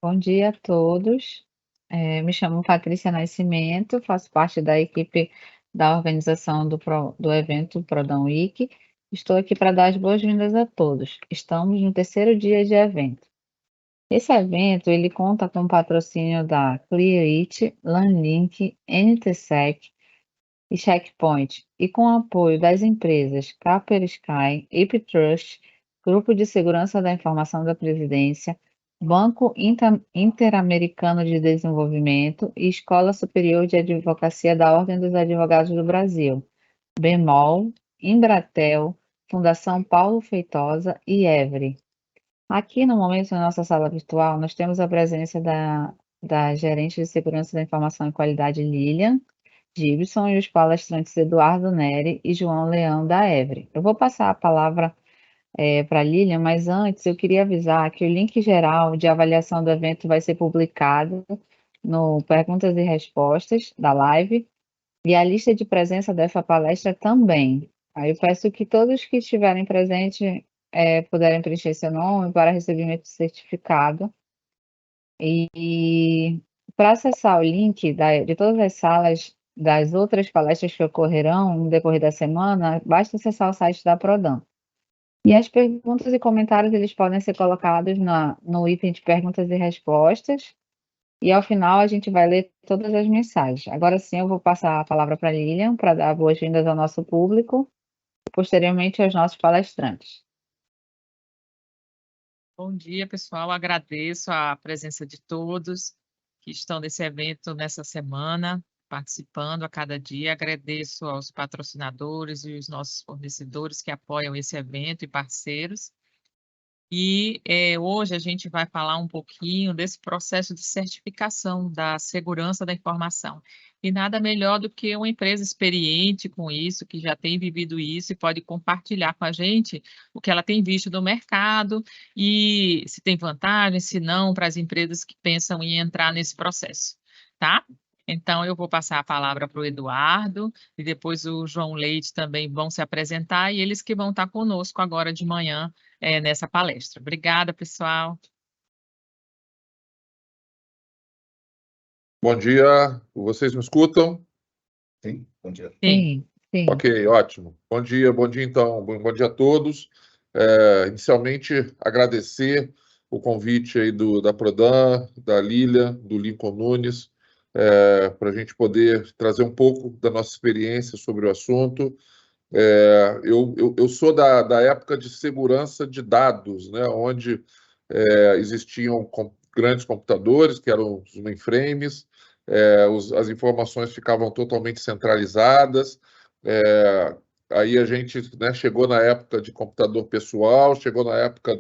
Bom dia a todos. Me chamo Patrícia Nascimento, faço parte da equipe da organização do evento Prodão Week. Estou aqui para dar as boas-vindas a todos. Estamos no terceiro dia de evento. Esse evento ele conta com o patrocínio da Clearit, Lanlink, NTSec e Checkpoint e com o apoio das empresas Kaspersky, Iptrust, Grupo de Segurança da Informação da Presidência, Banco Interamericano de Desenvolvimento e Escola Superior de Advocacia da Ordem dos Advogados do Brasil, Bemol, Embratel, Fundação Paulo Feitosa e Evre. Aqui no momento, na nossa sala virtual, nós temos a presença da gerente de Segurança da Informação e Qualidade, Lilian Gibson, e os palestrantes Eduardo Neri e João Leão da Evre. Eu vou passar a palavra para a Lilian, mas antes eu queria avisar que o link geral de avaliação do evento vai ser publicado no Perguntas e Respostas da live e a lista de presença dessa palestra também. Aí eu peço que todos que estiverem presentes puderem preencher seu nome para recebimento de certificado. E para acessar o link de todas as salas das outras palestras que ocorrerão no decorrer da semana, basta acessar o site da Prodam. E as perguntas e comentários eles podem ser colocados no item de perguntas e respostas. E ao final a gente vai ler todas as mensagens. Agora sim, eu vou passar a palavra para a Lilian para dar boas-vindas ao nosso público e posteriormente aos nossos palestrantes. Bom dia, pessoal. Agradeço a presença de todos que estão nesse evento nessa semana, participando a cada dia. Agradeço aos patrocinadores e os nossos fornecedores que apoiam esse evento e parceiros. E hoje a gente vai falar um pouquinho desse processo de certificação da segurança da informação. E nada melhor do que uma empresa experiente com isso, que já tem vivido isso e pode compartilhar com a gente o que ela tem visto no mercado e se tem vantagem, se não, para as empresas que pensam em entrar nesse processo, tá? Então, eu vou passar a palavra para o Eduardo e depois o João Leite também vão se apresentar e eles que vão estar conosco agora de manhã nessa palestra. Obrigada, pessoal. Bom dia, vocês me escutam? Sim, bom dia. Sim. Ok, ótimo. Bom dia então, bom dia a todos. Inicialmente, agradecer o convite aí da Prodam, da Lilian, do Lincoln Nunes, para a gente poder trazer um pouco da nossa experiência sobre o assunto. Eu sou da época de segurança de dados, né, onde existiam grandes computadores, que eram os mainframes, as informações ficavam totalmente centralizadas. Aí a gente, né, chegou na época de computador pessoal, chegou na época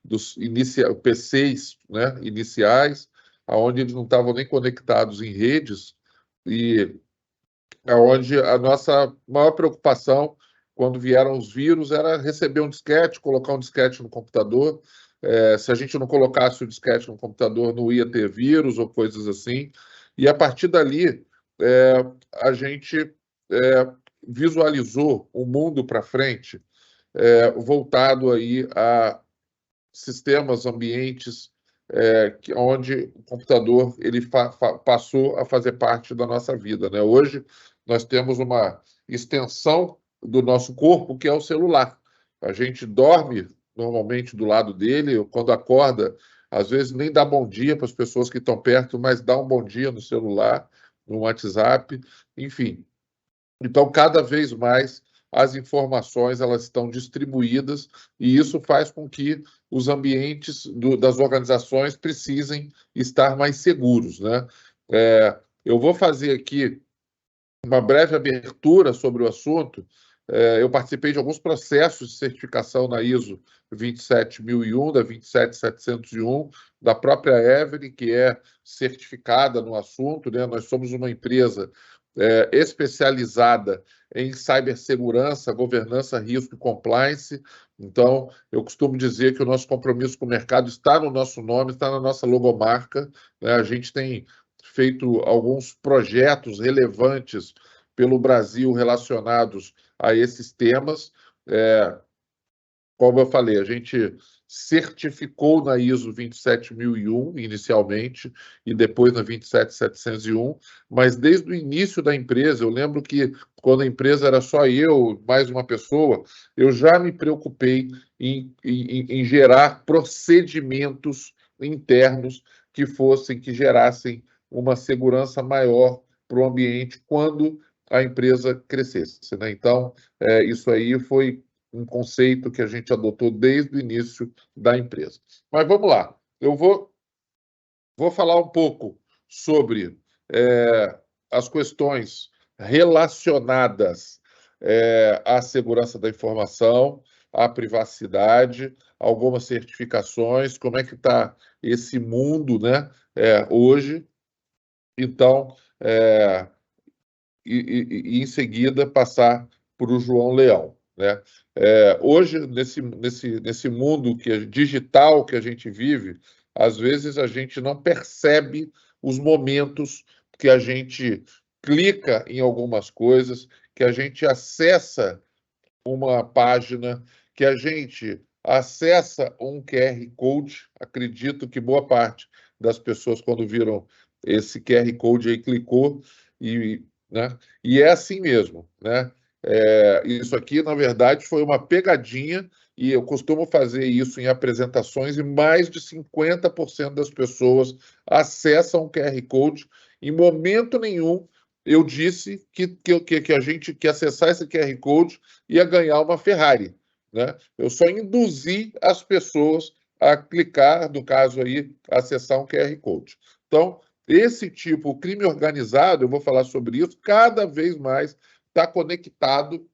dos PCs, né, iniciais, onde eles não estavam nem conectados em redes, e onde a nossa maior preocupação, quando vieram os vírus, era receber um disquete, colocar um disquete no computador. Se a gente não colocasse o disquete no computador, não ia ter vírus ou coisas assim. E a partir dali, a gente visualizou o mundo para frente, voltado aí a sistemas, ambientes, onde o computador ele passou a fazer parte da nossa vida, né? Hoje nós temos uma extensão do nosso corpo que é o celular. A gente dorme normalmente do lado dele, quando acorda, às vezes nem dá bom dia para as pessoas que estão perto, mas dá um bom dia no celular, no WhatsApp, enfim. Então, cada vez mais as informações elas estão distribuídas e isso faz com que os ambientes das organizações precisem estar mais seguros, né? Eu vou fazer aqui uma breve abertura sobre o assunto. Eu participei de alguns processos de certificação na ISO 27001, da 27701, da própria Evre, que é certificada no assunto, né? Nós somos uma empresa especializada em cibersegurança, governança, risco e compliance. Então, eu costumo dizer que o nosso compromisso com o mercado está no nosso nome, está na nossa logomarca, né? A gente tem feito alguns projetos relevantes pelo Brasil relacionados a esses temas. como eu falei, a gente certificou na ISO 27001 inicialmente e depois na 27701, mas desde o início da empresa, eu lembro que quando a empresa era só eu, mais uma pessoa, eu já me preocupei em gerar procedimentos internos que gerassem uma segurança maior para o ambiente quando a empresa crescesse, né? Então, isso aí foi um conceito que a gente adotou desde o início da empresa. Mas vamos lá, eu vou falar um pouco sobre as questões relacionadas à segurança da informação, à privacidade, algumas certificações, como é que está esse mundo, né, hoje. Então, e em seguida passar para o João Leão, né? Hoje, nesse mundo digital que a gente vive, às vezes a gente não percebe os momentos que a gente clica em algumas coisas, que a gente acessa uma página, que a gente acessa um QR Code. Acredito que boa parte das pessoas, quando viram esse QR Code aí, clicou, né? E é assim mesmo, né? Isso aqui, na verdade, foi uma pegadinha, e eu costumo fazer isso em apresentações, e mais de 50% das pessoas acessam o QR Code. Em momento nenhum eu disse que a gente que acessar esse QR Code ia ganhar uma Ferrari, né? Eu só induzi as pessoas a clicar, no caso aí, acessar um QR Code. Então, esse tipo, o crime organizado, eu vou falar sobre isso, cada vez mais está conectado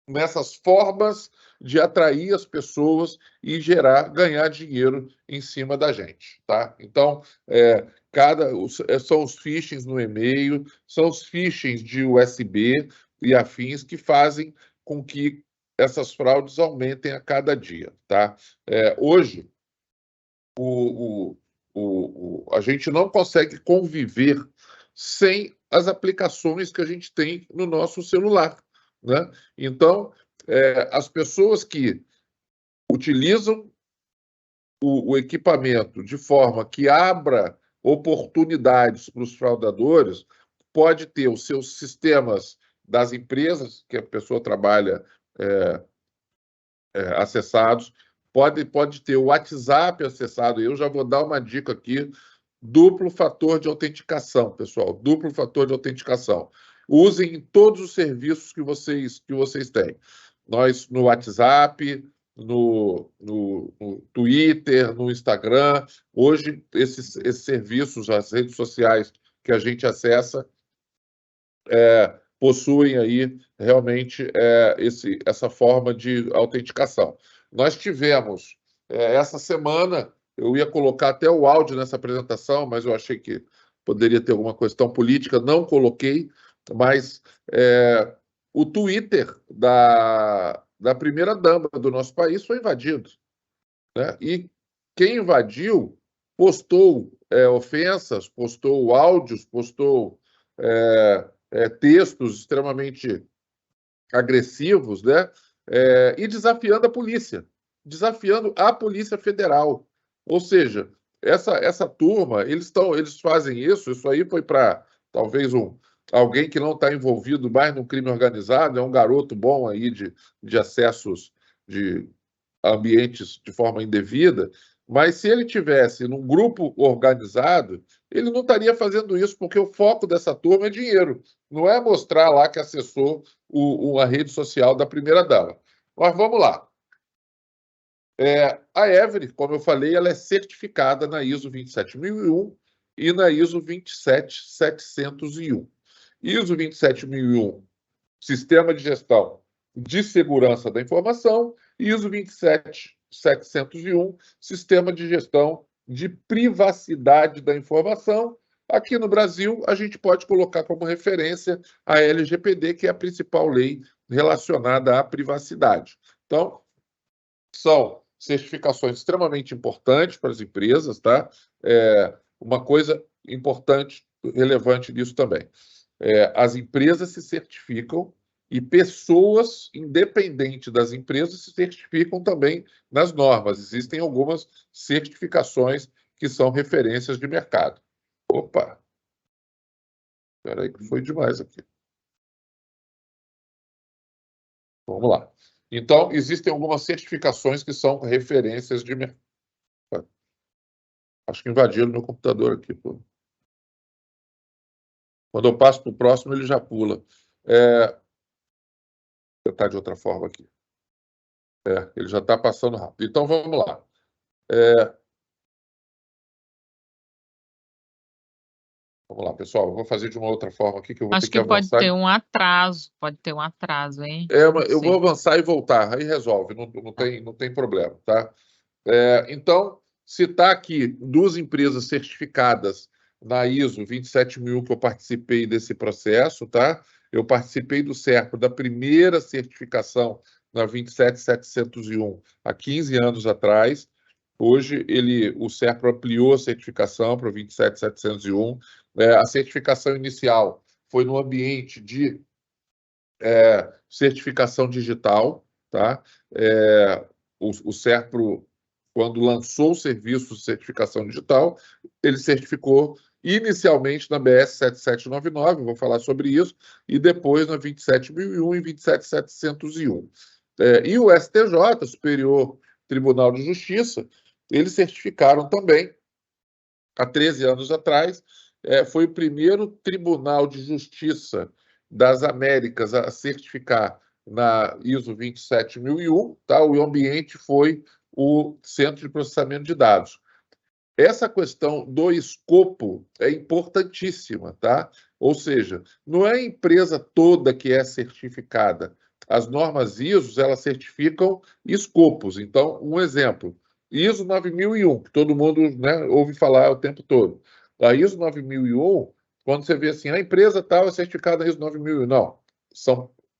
nessas formas de atrair as pessoas e ganhar dinheiro em cima da gente, tá? Então, são os phishings no e-mail, são os phishings de USB e afins que fazem com que essas fraudes aumentem a cada dia, tá? Hoje, a gente não consegue conviver sem as aplicações que a gente tem no nosso celular, né? Então, as pessoas que utilizam o equipamento de forma que abra oportunidades para os fraudadores, pode ter os seus sistemas das empresas que a pessoa trabalha acessados, pode ter o WhatsApp acessado. Eu já vou dar uma dica aqui: duplo fator de autenticação, pessoal, duplo fator de autenticação. Usem em todos os serviços que vocês têm. Nós, no WhatsApp, no Twitter, no Instagram, hoje, esses serviços, as redes sociais que a gente acessa, possuem aí realmente essa forma de autenticação. Nós tivemos, essa semana, eu ia colocar até o áudio nessa apresentação, mas eu achei que poderia ter alguma questão política, não coloquei, mas o Twitter da primeira-dama do nosso país foi invadido, né? E quem invadiu postou ofensas, postou áudios, postou textos extremamente agressivos, né? E desafiando a Polícia Federal. Ou seja, essa turma, eles fazem isso aí foi para talvez alguém que não está envolvido mais no crime organizado, é um garoto bom aí de acessos de ambientes de forma indevida, mas se ele tivesse num grupo organizado, ele não estaria fazendo isso, porque o foco dessa turma é dinheiro, não é mostrar lá que acessou uma rede social da primeira-dama. Mas vamos lá. A Every, como eu falei, ela é certificada na ISO 27001 e na ISO 27701. ISO 27001, Sistema de Gestão de Segurança da Informação, e ISO 27701, Sistema de Gestão de Privacidade da Informação. Aqui no Brasil, a gente pode colocar como referência a LGPD, que é a principal lei relacionada à privacidade. Então, são certificações extremamente importantes para as empresas, tá? Uma coisa importante, relevante nisso também. As empresas se certificam E pessoas, independente das empresas, se certificam também nas normas. Existem algumas certificações que são referências de mercado. Opa! Espera aí que foi demais aqui. Vamos lá. Então, existem algumas certificações que são referências de mercado. Acho que invadiram meu computador aqui, pô. Quando eu passo para o próximo, ele já pula. Vou tentar de outra forma aqui. Ele já está passando rápido. Então, vamos lá. Vamos lá, pessoal. Eu vou fazer de uma outra forma aqui, que eu vou Acho ter que pode avançar. ter um atraso, hein? Eu vou avançar e voltar, aí resolve, não tem problema, tá? Então, se está aqui duas empresas certificadas na ISO 27001 que eu participei desse processo, tá? Eu participei do SERPRO da primeira certificação na 27701 há 15 anos atrás. Hoje, o SERPRO ampliou a certificação para o 27701. A certificação inicial foi no ambiente de certificação digital, tá? O SERPRO, quando lançou o serviço de certificação digital, ele certificou inicialmente na BS 7799, vou falar sobre isso, e depois na 27001 e 27701. E o STJ, Superior Tribunal de Justiça, eles certificaram também, há 13 anos atrás, foi o primeiro Tribunal de Justiça das Américas a certificar na ISO 27001, tá? O ambiente foi o Centro de Processamento de Dados. Essa questão do escopo é importantíssima, tá? Ou seja, não é a empresa toda que é certificada. As normas ISO, elas certificam escopos. Então, um exemplo, ISO 9001, que todo mundo, né, ouve falar o tempo todo. A ISO 9001, quando você vê assim, a empresa tal é certificada na ISO 9001. Não,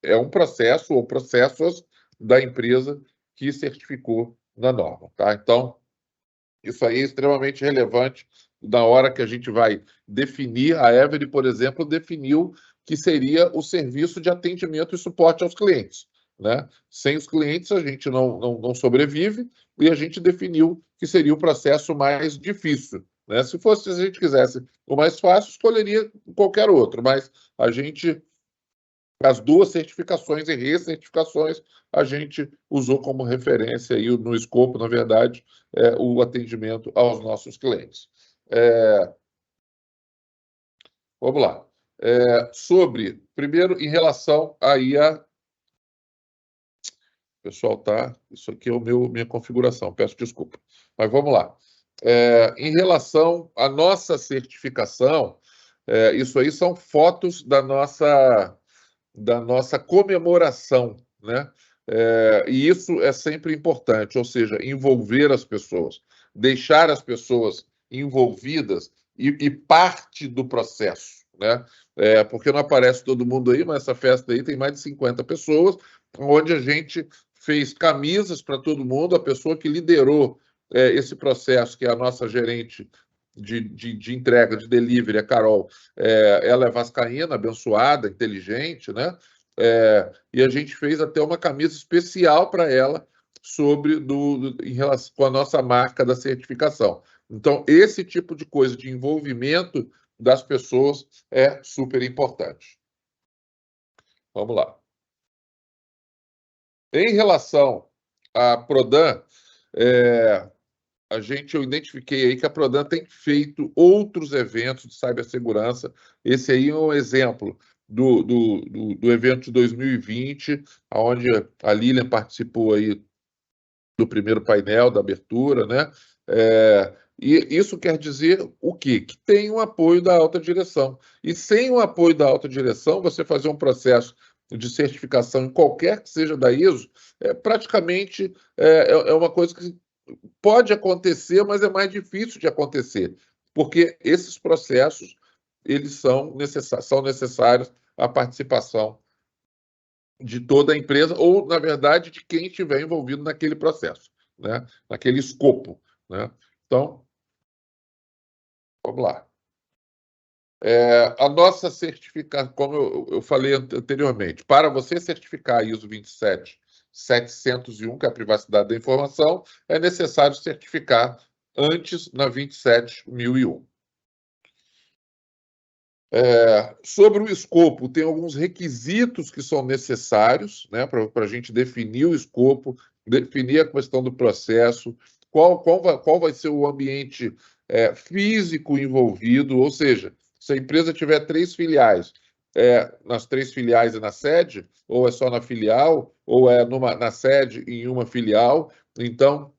é um processo ou processos da empresa que certificou na norma, tá? Então, isso aí é extremamente relevante na hora que a gente vai definir. A Every, por exemplo, definiu que seria o serviço de atendimento e suporte aos clientes, né? Sem os clientes, a gente não sobrevive, e a gente definiu que seria o processo mais difícil, né? Se a gente quisesse o mais fácil, escolheria qualquer outro, mas as duas certificações e recertificações a gente usou como referência aí no escopo, na verdade, o atendimento aos nossos clientes. Vamos lá. Primeiro, em relação aí a... Pessoal, tá? Isso aqui é minha configuração, peço desculpa. Mas vamos lá. Em relação à nossa certificação, isso aí são fotos da nossa comemoração, né? E isso é sempre importante, ou seja, envolver as pessoas, deixar as pessoas envolvidas e parte do processo, né? Porque não aparece todo mundo aí, mas essa festa aí tem mais de 50 pessoas, onde a gente fez camisas para todo mundo. A pessoa que liderou esse processo, que é a nossa gerente de entrega, de delivery, a Carol, ela é vascaína, abençoada, inteligente, né? E a gente fez até uma camisa especial para ela em relação com a nossa marca da certificação. Então, esse tipo de coisa de envolvimento das pessoas é super importante. Vamos lá. Em relação à Prodan, eu identifiquei aí que a Prodan tem feito outros eventos de cibersegurança. Esse aí é um exemplo do evento de 2020, onde a Lilian participou aí do primeiro painel da abertura, né? E isso quer dizer o quê? Que tem o apoio da alta direção. E sem o apoio da alta direção, você fazer um processo de certificação em qualquer que seja da ISO, praticamente é uma coisa que pode acontecer, mas é mais difícil de acontecer, porque esses processos eles são necessários a participação de toda a empresa ou, na verdade, de quem estiver envolvido naquele processo, né? Naquele escopo, né? Então, vamos lá. A nossa certificação, como eu falei anteriormente, para você certificar a ISO 27701, que é a privacidade da informação, é necessário certificar antes na 27001. Sobre o escopo, tem alguns requisitos que são necessários, né, para a gente definir o escopo, definir a questão do processo, qual vai ser o ambiente físico envolvido, ou seja, se a empresa tiver 3 filiais, nas 3 filiais é na sede, ou é só na filial, ou é na sede em uma filial, então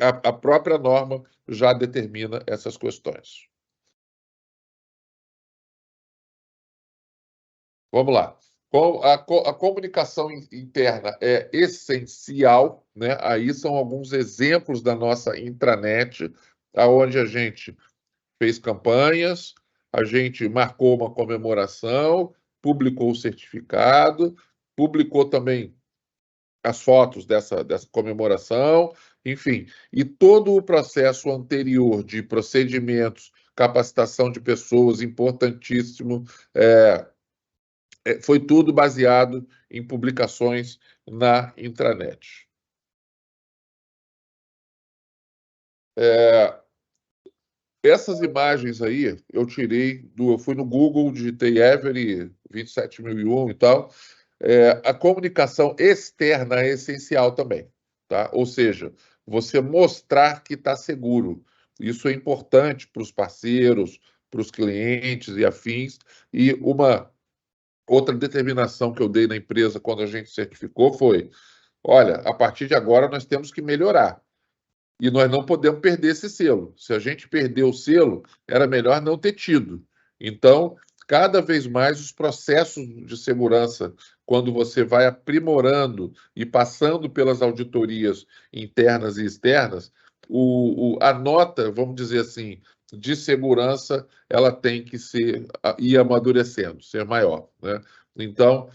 a própria norma já determina essas questões. Vamos lá. A comunicação interna é essencial, né? Aí são alguns exemplos da nossa intranet, onde a gente fez campanhas, a gente marcou uma comemoração, publicou o certificado, publicou também as fotos dessa comemoração, enfim. E todo o processo anterior de procedimentos, capacitação de pessoas, importantíssimo, foi tudo baseado em publicações na intranet. Essas imagens aí eu tirei eu fui no Google, digitei Every 27001 e tal. A comunicação externa é essencial também, tá? Ou seja, você mostrar que está seguro. Isso é importante para os parceiros, para os clientes e afins. E uma outra determinação que eu dei na empresa quando a gente certificou foi: olha, a partir de agora nós temos que melhorar. E nós não podemos perder esse selo. Se a gente perder o selo, era melhor não ter tido. Então, cada vez mais os processos de segurança, quando você vai aprimorando e passando pelas auditorias internas e externas, a nota, vamos dizer assim, de segurança, ela tem que ir amadurecendo, ser maior, né? Então,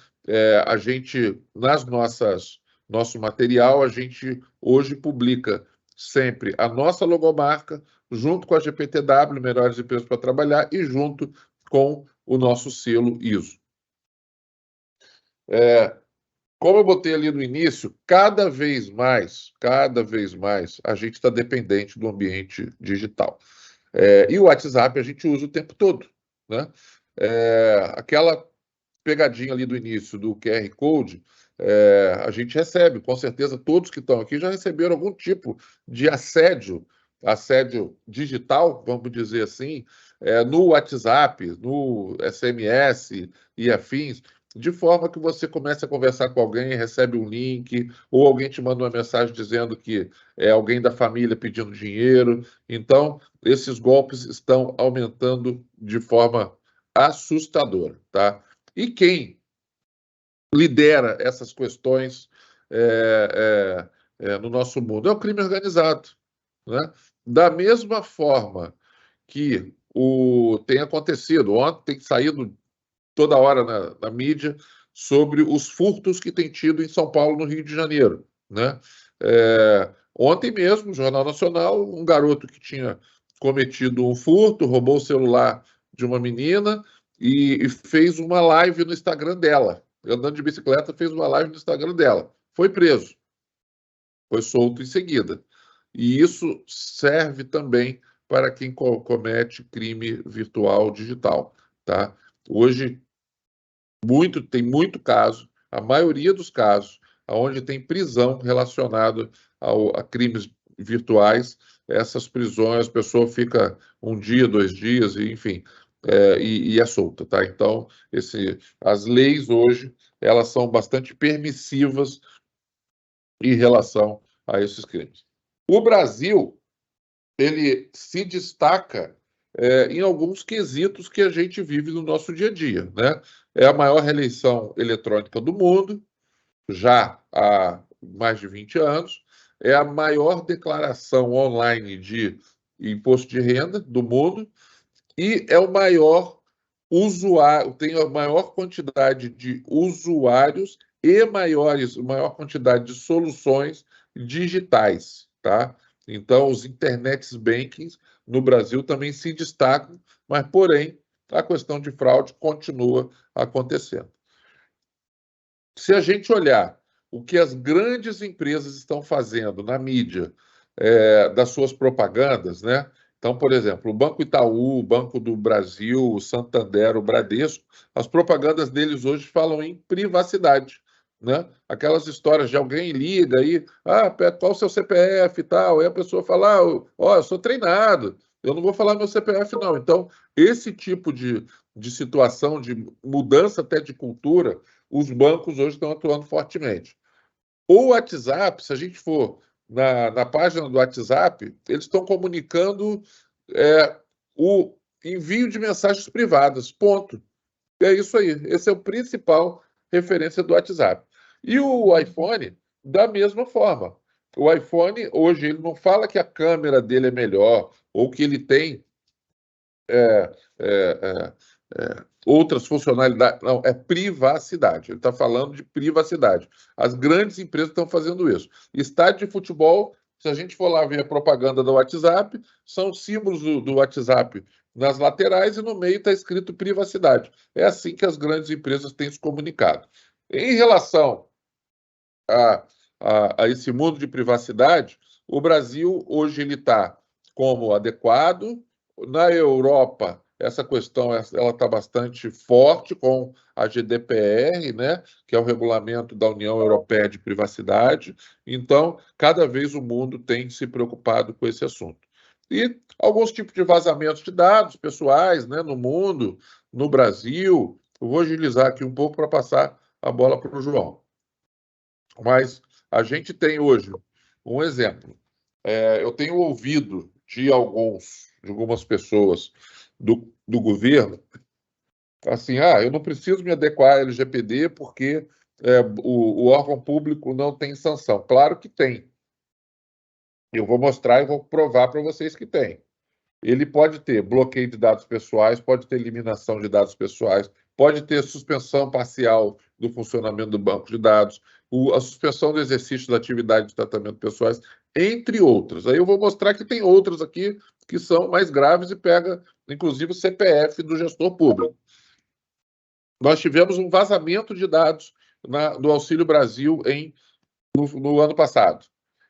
a gente, nosso material, a gente hoje publica sempre a nossa logomarca, junto com a GPTW, Melhores Empresas para Trabalhar, e junto com o nosso selo ISO. Como eu botei ali no início, cada vez mais, a gente está dependente do ambiente digital. E o WhatsApp a gente usa o tempo todo, né? Aquela pegadinha ali do início do QR Code, a gente recebe, com certeza todos que estão aqui já receberam algum tipo de assédio digital, vamos dizer assim, no WhatsApp, no SMS e afins, de forma que você comece a conversar com alguém, recebe um link, ou alguém te manda uma mensagem dizendo que é alguém da família pedindo dinheiro. Então, esses golpes estão aumentando de forma assustadora, tá? E quem lidera essas questões no nosso mundo é o crime organizado, né? Da mesma forma que tem acontecido, ontem tem saído toda hora na mídia sobre os furtos que tem tido em São Paulo, no Rio de Janeiro, né? Ontem mesmo, no Jornal Nacional, um garoto que tinha cometido um furto, roubou o celular de uma menina e fez uma live no Instagram dela. Andando de bicicleta, fez uma live no Instagram dela. Foi preso. Foi solto em seguida. E isso serve também para quem comete crime virtual digital, tá? Hoje, tem muito caso, a maioria dos casos, onde tem prisão relacionada a crimes virtuais, essas prisões, a pessoa fica um dia, 2 dias, enfim, e é solta, tá? Então, as leis hoje, elas são bastante permissivas em relação a esses crimes. O Brasil, ele se destaca em alguns quesitos que a gente vive no nosso dia a dia, né? É a maior reeleição eletrônica do mundo, já há mais de 20 anos, é a maior declaração online de imposto de renda do mundo e é o maior usuário, tem a maior quantidade de usuários e maior quantidade de soluções digitais, tá? Então, os internet bankings no Brasil também se destacam, mas, porém, a questão de fraude continua acontecendo. Se a gente olhar o que as grandes empresas estão fazendo na mídia, das suas propagandas, né? Então, por exemplo, o Banco Itaú, o Banco do Brasil, o Santander, o Bradesco, as propagandas deles hoje falam em privacidade, né? Aquelas histórias de alguém liga aí, qual o seu CPF e tal, aí a pessoa fala, eu sou treinado, eu não vou falar meu CPF não. Então, esse tipo de situação, de mudança até de cultura, os bancos hoje estão atuando fortemente. O WhatsApp, se a gente for na página do WhatsApp, eles estão comunicando o envio de mensagens privadas, ponto. É isso aí. Esse é o principal referência do WhatsApp. E o iPhone, da mesma forma. O iPhone, hoje, ele não fala que a câmera dele é melhor ou que ele tem outras funcionalidades. Não, é privacidade. Ele está falando de privacidade. As grandes empresas estão fazendo isso. Estádio de futebol, se a gente for lá ver a propaganda do WhatsApp, são símbolos do WhatsApp nas laterais e no meio está escrito privacidade. É assim que as grandes empresas têm se comunicado. Em relação a esse mundo de privacidade, o Brasil hoje ele está como adequado. Na Europa, essa questão ela está bastante forte com a GDPR, né, que é o regulamento da União Europeia de privacidade. Então, cada vez o mundo tem se preocupado com esse assunto. E alguns tipos de vazamentos de dados pessoais, né, no mundo, no Brasil. Eu vou agilizar aqui um pouco para passar a bola para o João. Mas a gente tem hoje um exemplo. Eu tenho ouvido de algumas pessoas do governo, assim, eu não preciso me adequar à LGPD porque o órgão público não tem sanção. Claro que tem. Eu vou mostrar e vou provar para vocês que tem. Ele pode ter bloqueio de dados pessoais, pode ter eliminação de dados pessoais, pode ter suspensão parcial do funcionamento do banco de dados, a suspensão do exercício da atividade de tratamento pessoais, entre outras. Aí eu vou mostrar que tem outras aqui que são mais graves e pega, inclusive, o CPF do gestor público. Nós tivemos um vazamento de dados do Auxílio Brasil no ano passado.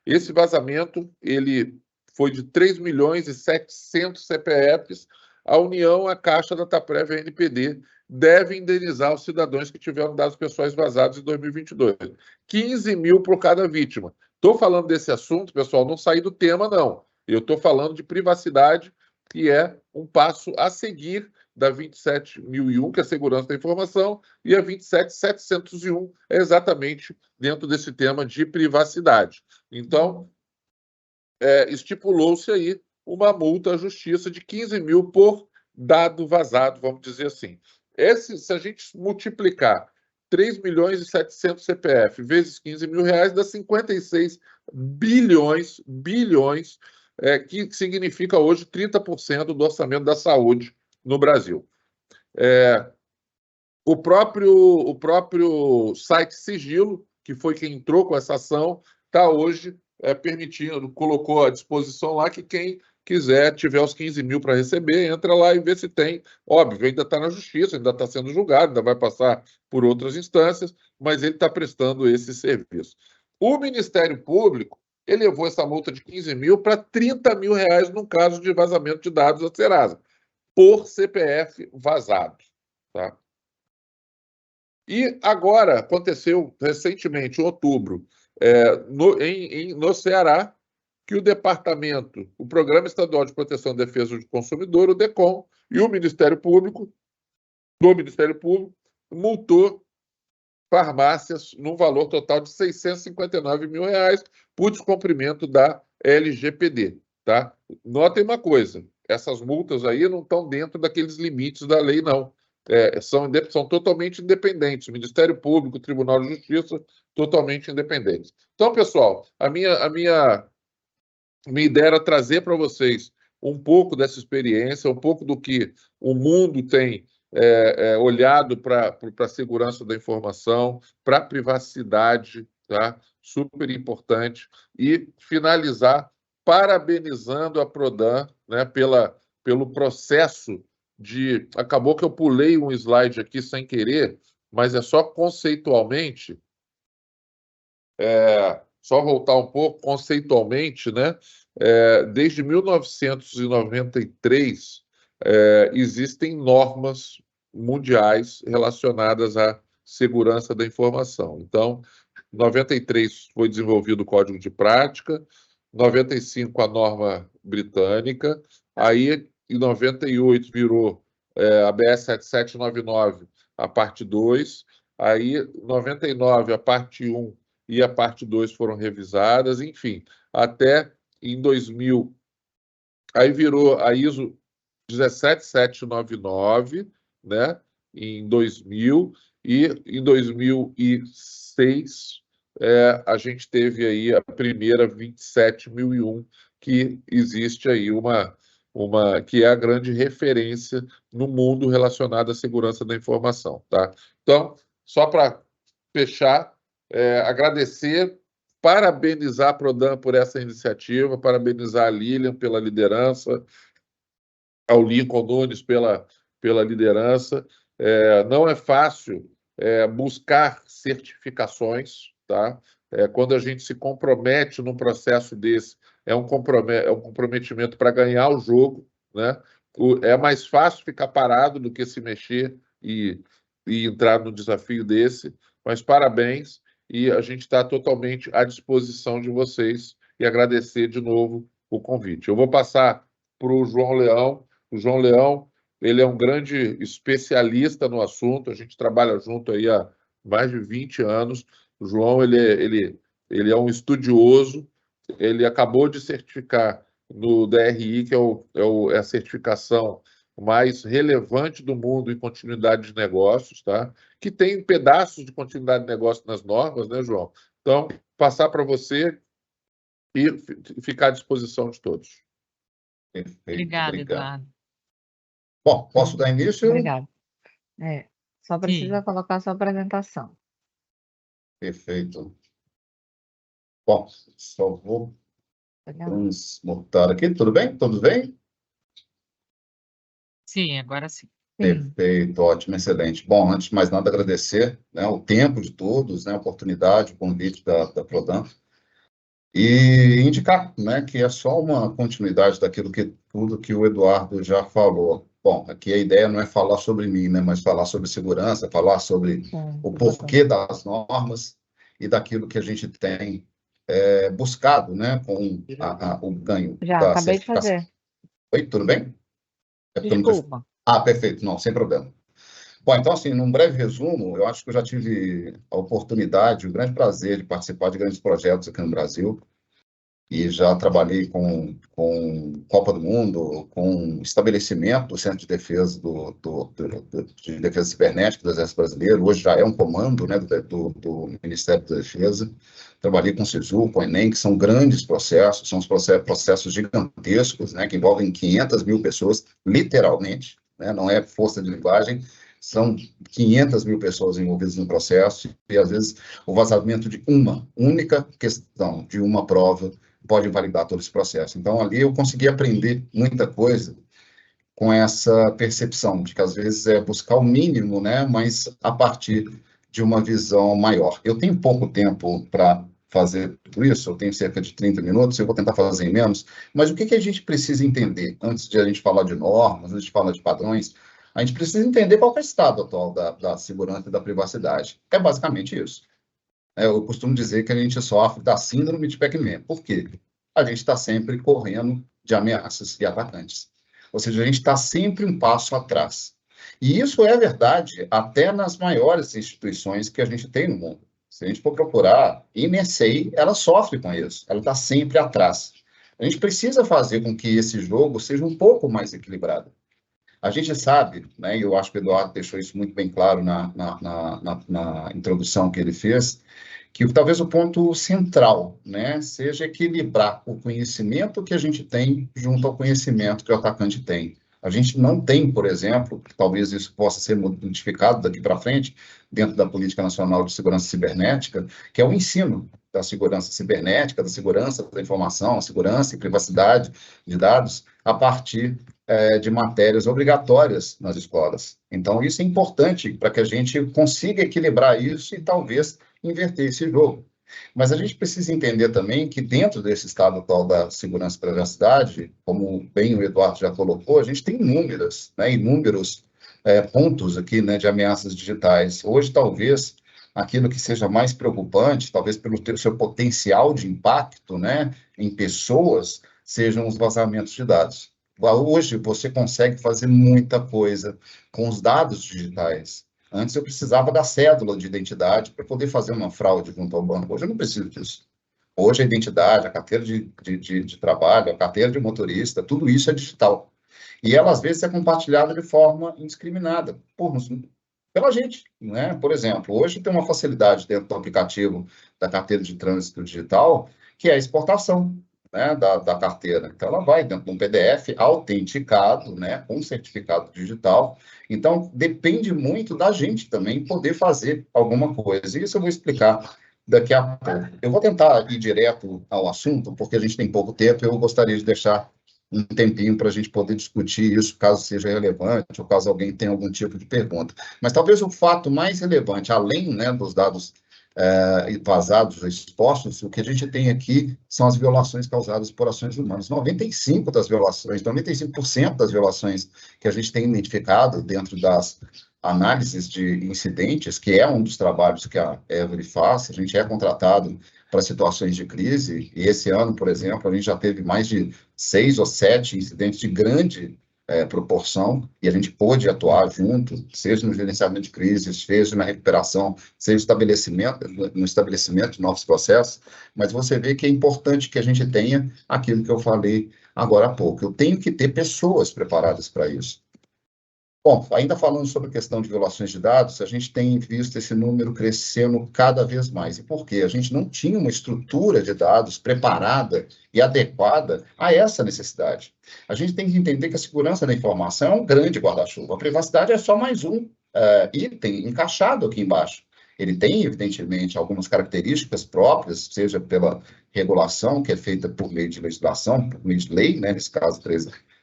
Esse vazamento, ele foi de 3.700.000 CPFs. A União, a Caixa, a Dataprev e a NPD devem indenizar os cidadãos que tiveram dados pessoais vazados em 2022. 15 mil por cada vítima. Estou falando desse assunto, pessoal, não saí do tema, não. Eu estou falando de privacidade, que é um passo a seguir da 27.001, que é a segurança da informação, e a 27.701 é exatamente dentro desse tema de privacidade. Então, estipulou-se aí uma multa à justiça de 15 mil por dado vazado, vamos dizer assim. Se a gente multiplicar 3.700.000 CPF vezes 15 mil reais, dá 56 bilhões, que significa hoje 30% do orçamento da saúde no Brasil. O próprio site Sigilo, que foi quem entrou com essa ação, está hoje permitindo, colocou à disposição lá que quem quiser, tiver os 15 mil para receber, entra lá e vê se tem. Óbvio, ainda está na justiça, ainda está sendo julgado, ainda vai passar por outras instâncias, mas ele está prestando esse serviço. O Ministério Público elevou essa multa de 15 mil para 30 mil reais no caso de vazamento de dados da Serasa, por CPF vazado. Tá? E agora, aconteceu recentemente, em outubro, no Ceará, que o Programa Estadual de Proteção e Defesa do Consumidor, o DECOM, e o Ministério Público, multou farmácias num valor total de 659 mil reais por descumprimento da LGPD. Tá? Notem uma coisa, essas multas aí não estão dentro daqueles limites da lei, não. São totalmente independentes. O Ministério Público, o Tribunal de Justiça, totalmente independentes. Então, pessoal, a minha ideia era trazer para vocês um pouco dessa experiência, um pouco do que o mundo tem olhado para a segurança da informação, para a privacidade, tá? Super importante, e finalizar parabenizando a Prodan, né, pelo processo Acabou que eu pulei um slide aqui sem querer, mas é só conceitualmente, só voltar um pouco, conceitualmente, né? Desde 1993, existem normas mundiais relacionadas à segurança da informação. Então, em 93 foi desenvolvido o Código de Prática, 95 a norma britânica, aí em 98 virou a BS 7799, a parte 2, aí em 99 a parte 1 e a parte 2 foram revisadas, enfim, até em 2000, aí virou a ISO 17799, né, em 2000, e em 2006 a gente teve aí a primeira 27001, que existe aí que é a grande referência no mundo relacionada à segurança da informação, tá? Então, só para fechar, agradecer, parabenizar a Prodan por essa iniciativa, parabenizar a Lilian pela liderança, ao Lincoln Nunes pela liderança. Não é fácil buscar certificações, tá? Quando a gente se compromete num processo desse, é um comprometimento para ganhar o jogo, né? É mais fácil ficar parado do que se mexer e entrar no desafio desse, mas parabéns, e a gente está totalmente à disposição de vocês, e agradecer de novo o convite. Eu vou passar para o João Leão. O João Leão, ele é um grande especialista no assunto, a gente trabalha junto aí há mais de 20 anos. O João, ele é um estudioso, ele acabou de certificar no DRI, que é a certificação mais relevante do mundo em continuidade de negócios, tá? Que tem pedaços de continuidade de negócio nas normas, né, João? Então, passar para você e ficar à disposição de todos. Perfeito, Obrigada, obrigado. Eduardo. Bom, posso dar início? Obrigada. Só precisa Sim. colocar a sua apresentação. Perfeito. Bom, só vou Olha, transmutar aqui. Tudo bem? Todos bem? Sim, agora sim. sim, Perfeito, ótimo, excelente. Bom, antes de mais nada, agradecer, né, o tempo de todos, né, a oportunidade, o convite da Prodan, e indicar, né, que é só uma continuidade tudo que o Eduardo já falou. Bom, aqui a ideia não é falar sobre mim, né, mas falar sobre segurança, falar sobre o porquê das normas e daquilo que a gente tem buscado, né, com o ganho já da acabei de certificação. fazer. Oi, tudo bem? É porque eu não tô- Desculpa. Perfeito, não, sem problema. Bom, então, assim, num breve resumo, eu acho que eu já tive a oportunidade, o grande prazer de participar de grandes projetos aqui no Brasil, e já trabalhei com Copa do Mundo, com estabelecimento do Centro de Defesa de Defesa Cibernética do Exército Brasileiro. Hoje já é um comando, né, do Ministério da Defesa. Trabalhei com o SISU, com o ENEM, que são grandes processos, são os processos gigantescos, né, que envolvem 500 mil pessoas, literalmente, né, não é força de linguagem, são 500 mil pessoas envolvidas no processo, e às vezes o vazamento de uma única questão, de uma prova, pode invalidar todo esse processo. Então, ali eu consegui aprender muita coisa com essa percepção de que, às vezes, é buscar o mínimo, né, mas a partir de uma visão maior. Eu tenho pouco tempo para fazer tudo isso, eu tenho cerca de 30 minutos, eu vou tentar fazer em menos, mas o que a gente precisa entender, antes de a gente falar de normas, antes de falar de padrões, a gente precisa entender qual é o estado atual da segurança e da privacidade. É basicamente isso. Eu costumo dizer que a gente sofre da síndrome de Pac-Man. Por quê? A gente está sempre correndo de ameaças e atacantes. Ou seja, a gente está sempre um passo atrás. E isso é verdade até nas maiores instituições que a gente tem no mundo. Se a gente for procurar, NSA, ela sofre com isso. Ela está sempre atrás. A gente precisa fazer com que esse jogo seja um pouco mais equilibrado. A gente sabe, né, e eu acho que o Eduardo deixou isso muito bem claro na introdução que ele fez, que talvez o ponto central, né, seja equilibrar o conhecimento que a gente tem junto ao conhecimento que o atacante tem. A gente não tem, por exemplo, talvez isso possa ser modificado daqui para frente, dentro da Política Nacional de Segurança Cibernética, que é o ensino da segurança cibernética, da segurança da informação, segurança e privacidade de dados, a partir de matérias obrigatórias nas escolas. Então, isso é importante para que a gente consiga equilibrar isso e talvez inverter esse jogo. Mas a gente precisa entender também que dentro desse estado atual da segurança e privacidade, como bem o Eduardo já colocou, a gente tem inúmeros pontos aqui, né, de ameaças digitais. Hoje, talvez, aquilo que seja mais preocupante, talvez pelo seu potencial de impacto, né, em pessoas, sejam os vazamentos de dados. Hoje, você consegue fazer muita coisa com os dados digitais. Antes, eu precisava da cédula de identidade para poder fazer uma fraude junto ao banco. Hoje, eu não preciso disso. Hoje, a identidade, a carteira de trabalho, a carteira de motorista, tudo isso é digital. E ela, às vezes, é compartilhada de forma indiscriminada pela gente, né? Por exemplo, hoje tem uma facilidade dentro do aplicativo da carteira de trânsito digital, que é a exportação, né, da carteira. Então, ela vai dentro de um PDF autenticado, né, com certificado digital. Então, depende muito da gente também poder fazer alguma coisa. E isso eu vou explicar daqui a pouco. Eu vou tentar ir direto ao assunto, porque a gente tem pouco tempo, eu gostaria de deixar um tempinho para a gente poder discutir isso, caso seja relevante, ou caso alguém tenha algum tipo de pergunta. Mas talvez o fato mais relevante, além, né, dos dados vazados, expostos, o que a gente tem aqui são as violações causadas por ações humanas. 95% das violações que a gente tem identificado dentro das análises de incidentes, que é um dos trabalhos que a Every faz, a gente é contratado para situações de crise, e esse ano, por exemplo, a gente já teve mais de 6 ou 7 incidentes de grande proporção, e a gente pôde atuar junto, seja no gerenciamento de crises, seja na recuperação, seja no estabelecimento de novos processos, mas você vê que é importante que a gente tenha aquilo que eu falei agora há pouco. Eu tenho que ter pessoas preparadas para isso. Bom, ainda falando sobre a questão de violações de dados, a gente tem visto esse número crescendo cada vez mais. E por quê? A gente não tinha uma estrutura de dados preparada e adequada a essa necessidade. A gente tem que entender que a segurança da informação é um grande guarda-chuva. A privacidade é só mais um item encaixado aqui embaixo. Ele tem, evidentemente, algumas características próprias, seja pela regulação, que é feita por meio de legislação, por meio de lei, né, nesse caso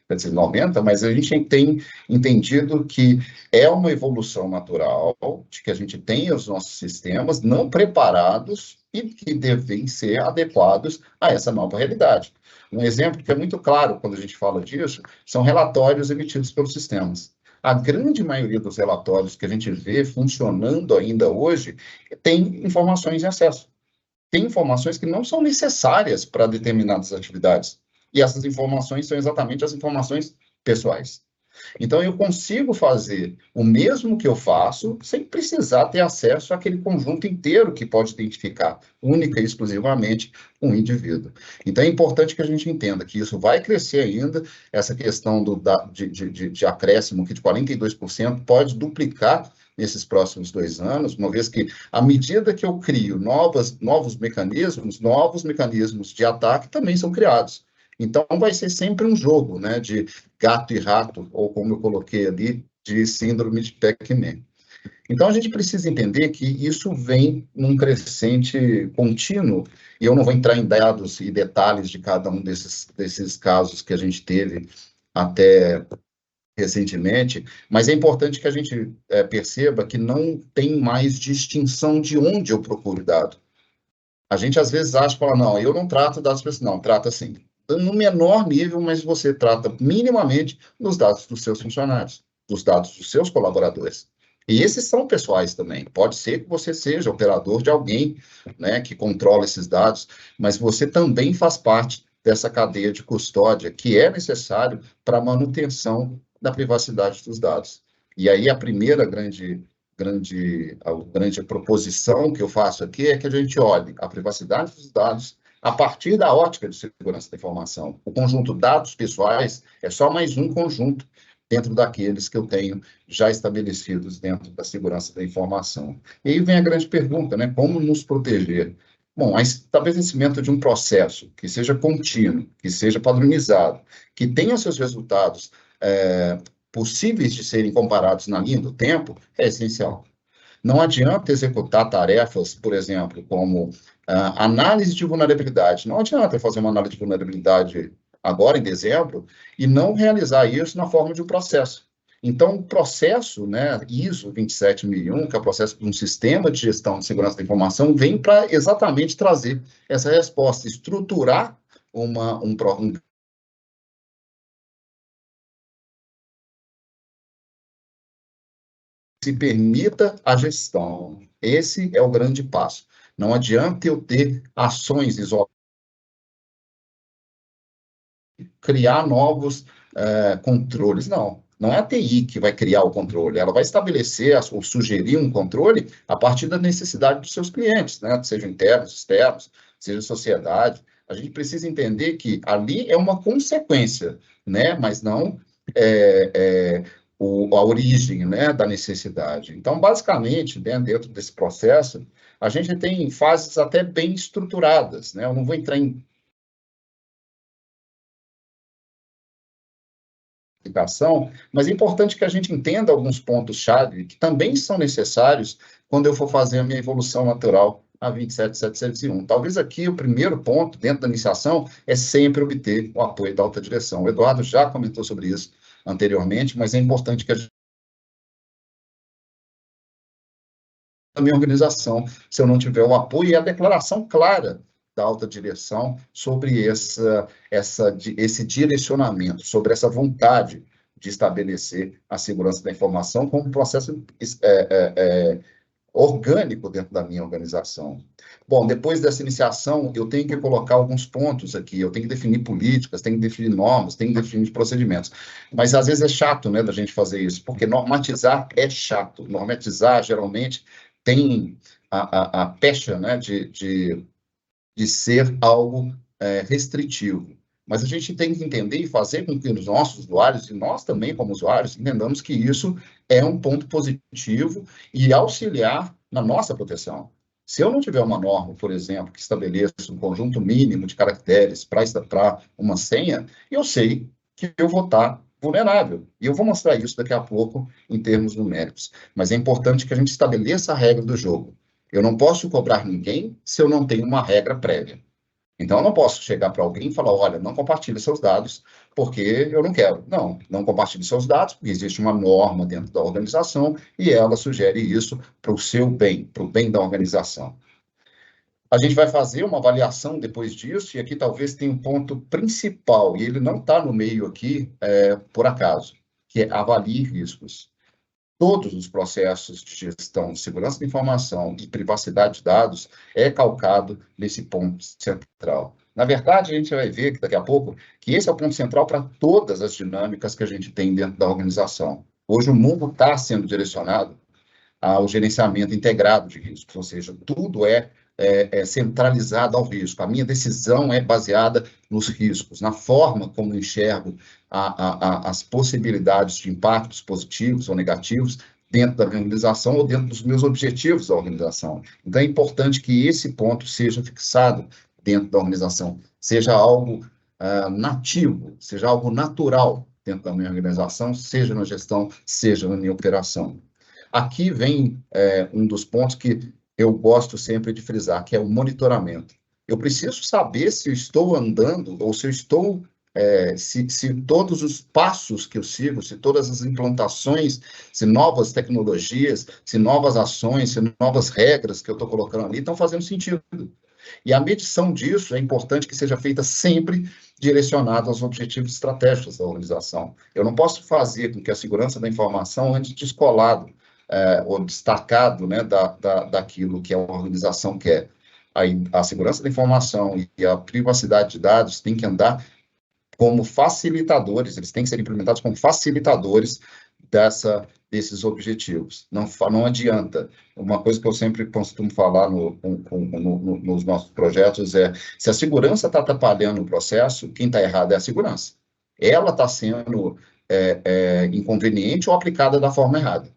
1390, mas a gente tem entendido que é uma evolução natural de que a gente tenha os nossos sistemas não preparados e que devem ser adequados a essa nova realidade. Um exemplo que é muito claro quando a gente fala disso são relatórios emitidos pelos sistemas. A grande maioria dos relatórios que a gente vê funcionando ainda hoje tem informações em excesso. Tem informações que não são necessárias para determinadas atividades. E essas informações são exatamente as informações pessoais. Então, eu consigo fazer o mesmo que eu faço sem precisar ter acesso àquele conjunto inteiro que pode identificar única e exclusivamente um indivíduo. Então, é importante que a gente entenda que isso vai crescer ainda, essa questão de acréscimo aqui de 42% pode duplicar nesses próximos 2 anos, uma vez que, à medida que eu crio novos mecanismos de ataque também são criados. Então, vai ser sempre um jogo, né, de gato e rato, ou como eu coloquei ali, de síndrome de Pac-Man. Então, a gente precisa entender que isso vem num crescente contínuo, e eu não vou entrar em dados e detalhes de cada um desses casos que a gente teve até recentemente, mas é importante que a gente perceba que não tem mais distinção de onde eu procuro dado. A gente, às vezes, acha, fala, não, eu não trato dados pessoais. Não, trata sim. No menor nível, mas você trata minimamente dos dados dos seus funcionários, dos dados dos seus colaboradores. E esses são pessoais também. Pode ser que você seja operador de alguém, né, que controla esses dados, mas você também faz parte dessa cadeia de custódia que é necessário para a manutenção da privacidade dos dados. E aí a primeira grande proposição que eu faço aqui é que a gente olhe a privacidade dos dados a partir da ótica de segurança da informação. O conjunto dados pessoais é só mais um conjunto dentro daqueles que eu tenho já estabelecidos dentro da segurança da informação. E aí vem a grande pergunta, né? Como nos proteger? Bom, o estabelecimento de um processo que seja contínuo, que seja padronizado, que tenha seus resultados possíveis de serem comparados na linha do tempo, é essencial. Não adianta executar tarefas, por exemplo, como análise de vulnerabilidade. Não adianta fazer uma análise de vulnerabilidade agora em dezembro, e não realizar isso na forma de um processo. Então, o processo, né, ISO 27001, que é o processo de um sistema de gestão de segurança da informação, vem para exatamente trazer essa resposta, estruturar se permita a gestão. Esse é o grande passo. Não adianta eu ter ações isoladas, criar novos controles. Não é a TI que vai criar o controle, ela vai estabelecer ou sugerir um controle a partir da necessidade dos seus clientes, né? Sejam internos, externos, seja sociedade. A gente precisa entender que ali é uma consequência, né? Mas não a origem, né, da necessidade. Então, basicamente, dentro desse processo, a gente tem fases até bem estruturadas, né? Eu não vou entrar em explicação, mas é importante que a gente entenda alguns pontos-chave que também são necessários quando eu for fazer a minha evolução natural a 27701. Talvez aqui o primeiro ponto, dentro da iniciação, é sempre obter o apoio da alta direção. O Eduardo já comentou sobre isso anteriormente, mas é importante que a gente a minha organização, se eu não tiver o apoio e a declaração clara da alta direção sobre esse direcionamento, sobre essa vontade de estabelecer a segurança da informação como um processo orgânico dentro da minha organização. Bom, depois dessa iniciação, eu tenho que colocar alguns pontos aqui, eu tenho que definir políticas, tenho que definir normas, tenho que definir procedimentos. Mas, às vezes, é chato, né, da gente fazer isso, porque normatizar é chato. Normatizar, geralmente, tem a pecha, né, de ser algo restritivo. Mas a gente tem que entender e fazer com que os nossos usuários, e nós também como usuários, entendamos que isso é um ponto positivo e auxiliar na nossa proteção. Se eu não tiver uma norma, por exemplo, que estabeleça um conjunto mínimo de caracteres para uma senha, eu sei que eu vou estar vulnerável. E eu vou mostrar isso daqui a pouco em termos numéricos. Mas é importante que a gente estabeleça a regra do jogo. Eu não posso cobrar ninguém se eu não tenho uma regra prévia. Então, eu não posso chegar para alguém e falar, olha, não compartilhe seus dados, porque eu não quero. Não compartilhe seus dados, porque existe uma norma dentro da organização e ela sugere isso para o seu bem, para o bem da organização. A gente vai fazer uma avaliação depois disso, e aqui talvez tenha um ponto principal, e ele não está no meio aqui por acaso, que é avalie riscos. Todos os processos de gestão de segurança da informação e privacidade de dados é calcado nesse ponto central. Na verdade, a gente vai ver que daqui a pouco que esse é o ponto central para todas as dinâmicas que a gente tem dentro da organização. Hoje o mundo está sendo direcionado ao gerenciamento integrado de riscos, ou seja, tudo é centralizado ao risco. A minha decisão é baseada nos riscos, na forma como eu enxergo as possibilidades de impactos positivos ou negativos dentro da minha organização ou dentro dos meus objetivos da organização. Então, é importante que esse ponto seja fixado dentro da organização, seja algo nativo, seja algo natural dentro da minha organização, seja na gestão, seja na minha operação. Aqui vem um dos pontos que eu gosto sempre de frisar, que é o monitoramento. Eu preciso saber se eu estou andando ou se eu estou, se todos os passos que eu sigo, se todas as implantações, se novas tecnologias, se novas ações, se novas regras que eu estou colocando ali estão fazendo sentido. E a medição disso é importante que seja feita sempre direcionada aos objetivos estratégicos da organização. Eu não posso fazer com que a segurança da informação ande descolado, ou destacado, né, daquilo que a organização quer. A segurança da informação e a privacidade de dados têm que andar como facilitadores, eles têm que ser implementados como facilitadores desses objetivos. Não adianta. Uma coisa que eu sempre costumo falar nos nossos projetos é, se a segurança está atrapalhando o processo, quem está errado é a segurança. Ela está sendo inconveniente ou aplicada da forma errada.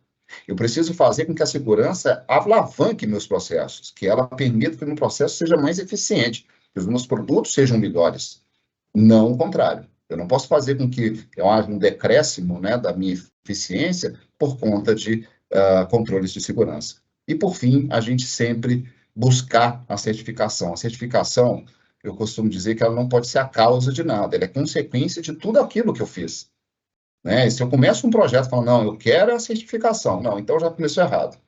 Eu preciso fazer com que a segurança alavanque meus processos, que ela permita que o meu processo seja mais eficiente, que os meus produtos sejam melhores. Não o contrário. Eu não posso fazer com que haja um decréscimo, né, da minha eficiência por conta de controles de segurança. E, por fim, a gente sempre buscar a certificação. A certificação, eu costumo dizer que ela não pode ser a causa de nada, ela é consequência de tudo aquilo que eu fiz. Né? E se eu começo um projeto falando, não, eu quero a certificação, não, então já começou errado.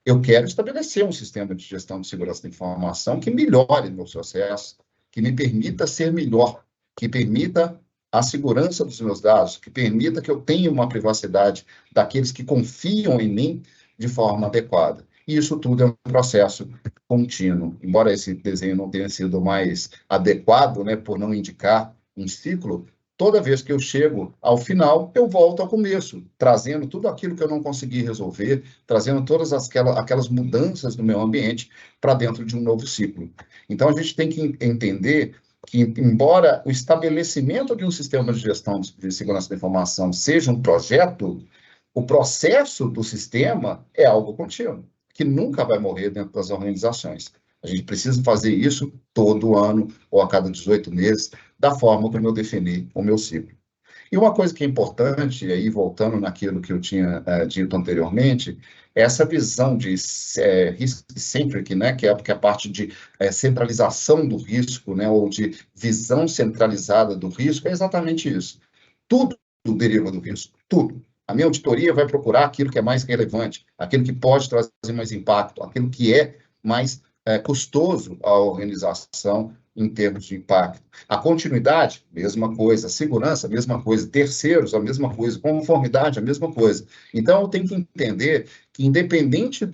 Eu quero estabelecer um sistema de gestão de segurança da informação que melhore meu processo, que me permita ser melhor, que permita a segurança dos meus dados, que permita que eu tenha uma privacidade daqueles que confiam em mim de forma adequada. E isso tudo é um processo contínuo. Embora esse desenho não tenha sido mais adequado, né, por não indicar um ciclo, toda vez que eu chego ao final, eu volto ao começo, trazendo tudo aquilo que eu não consegui resolver, trazendo todas aquelas mudanças no meu ambiente para dentro de um novo ciclo. Então, a gente tem que entender que, embora o estabelecimento de um sistema de gestão de segurança da informação seja um projeto, o processo do sistema é algo contínuo, que nunca vai morrer dentro das organizações. A gente precisa fazer isso todo ano ou a cada 18 meses, da forma como eu defini o meu ciclo. E uma coisa que é importante, e aí voltando naquilo que eu tinha dito anteriormente, é essa visão de risk-centric, né, que é a parte de centralização do risco, né, ou de visão centralizada do risco, é exatamente isso. Tudo deriva do risco, tudo. A minha auditoria vai procurar aquilo que é mais relevante, aquilo que pode trazer mais impacto, aquilo que é mais custoso à organização em termos de impacto. A continuidade, mesma coisa. A segurança, mesma coisa. Terceiros, a mesma coisa. Conformidade, a mesma coisa. Então, eu tenho que entender que, independentemente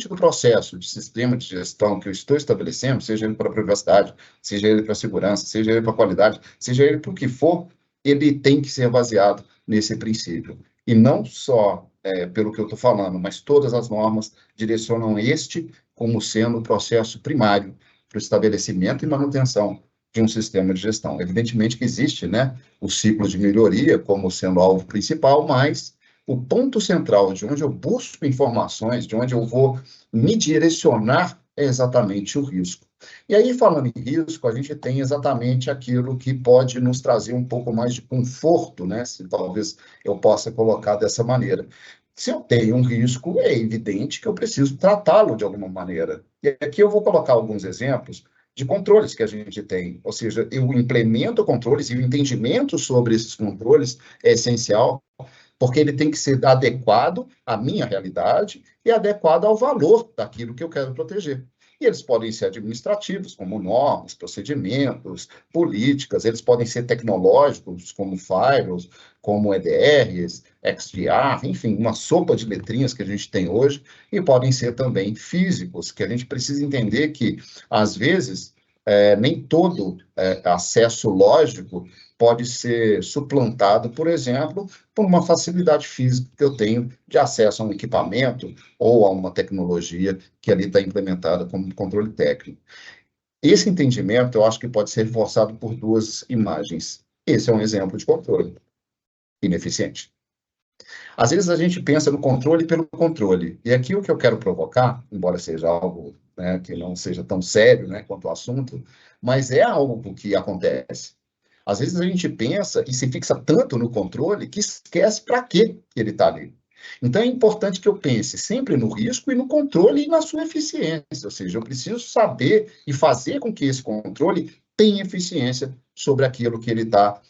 do processo de sistema de gestão que eu estou estabelecendo, seja ele para a privacidade, seja ele para a segurança, seja ele para a qualidade, seja ele para o que for, ele tem que ser baseado nesse princípio. E não só pelo que eu estou falando, mas todas as normas direcionam este como sendo o processo primário para o estabelecimento e manutenção de um sistema de gestão. Evidentemente que existe, né, o ciclo de melhoria como sendo alvo principal, mas o ponto central de onde eu busco informações, de onde eu vou me direcionar, é exatamente o risco. E aí, falando em risco, a gente tem exatamente aquilo que pode nos trazer um pouco mais de conforto, né, se talvez eu possa colocar dessa maneira. Se eu tenho um risco, é evidente que eu preciso tratá-lo de alguma maneira. E aqui eu vou colocar alguns exemplos de controles que a gente tem. Ou seja, eu implemento controles e o entendimento sobre esses controles é essencial, porque ele tem que ser adequado à minha realidade e adequado ao valor daquilo que eu quero proteger. E eles podem ser administrativos, como normas, procedimentos, políticas, eles podem ser tecnológicos, como firewalls, como EDRs, XDR, enfim, uma sopa de letrinhas que a gente tem hoje, e podem ser também físicos, que a gente precisa entender que, às vezes, nem todo acesso lógico pode ser suplantado, por exemplo, por uma facilidade física que eu tenho de acesso a um equipamento ou a uma tecnologia que ali está implementada como controle técnico. Esse entendimento, eu acho que pode ser reforçado por duas imagens. Esse é um exemplo de controle ineficiente. Às vezes a gente pensa no controle pelo controle, e aqui o que eu quero provocar, embora seja algo, né, que não seja tão sério, né, quanto o assunto, mas é algo que acontece. Às vezes a gente pensa e se fixa tanto no controle que esquece para que ele está ali. Então é importante que eu pense sempre no risco e no controle e na sua eficiência, ou seja, eu preciso saber e fazer com que esse controle tenha eficiência sobre aquilo que ele está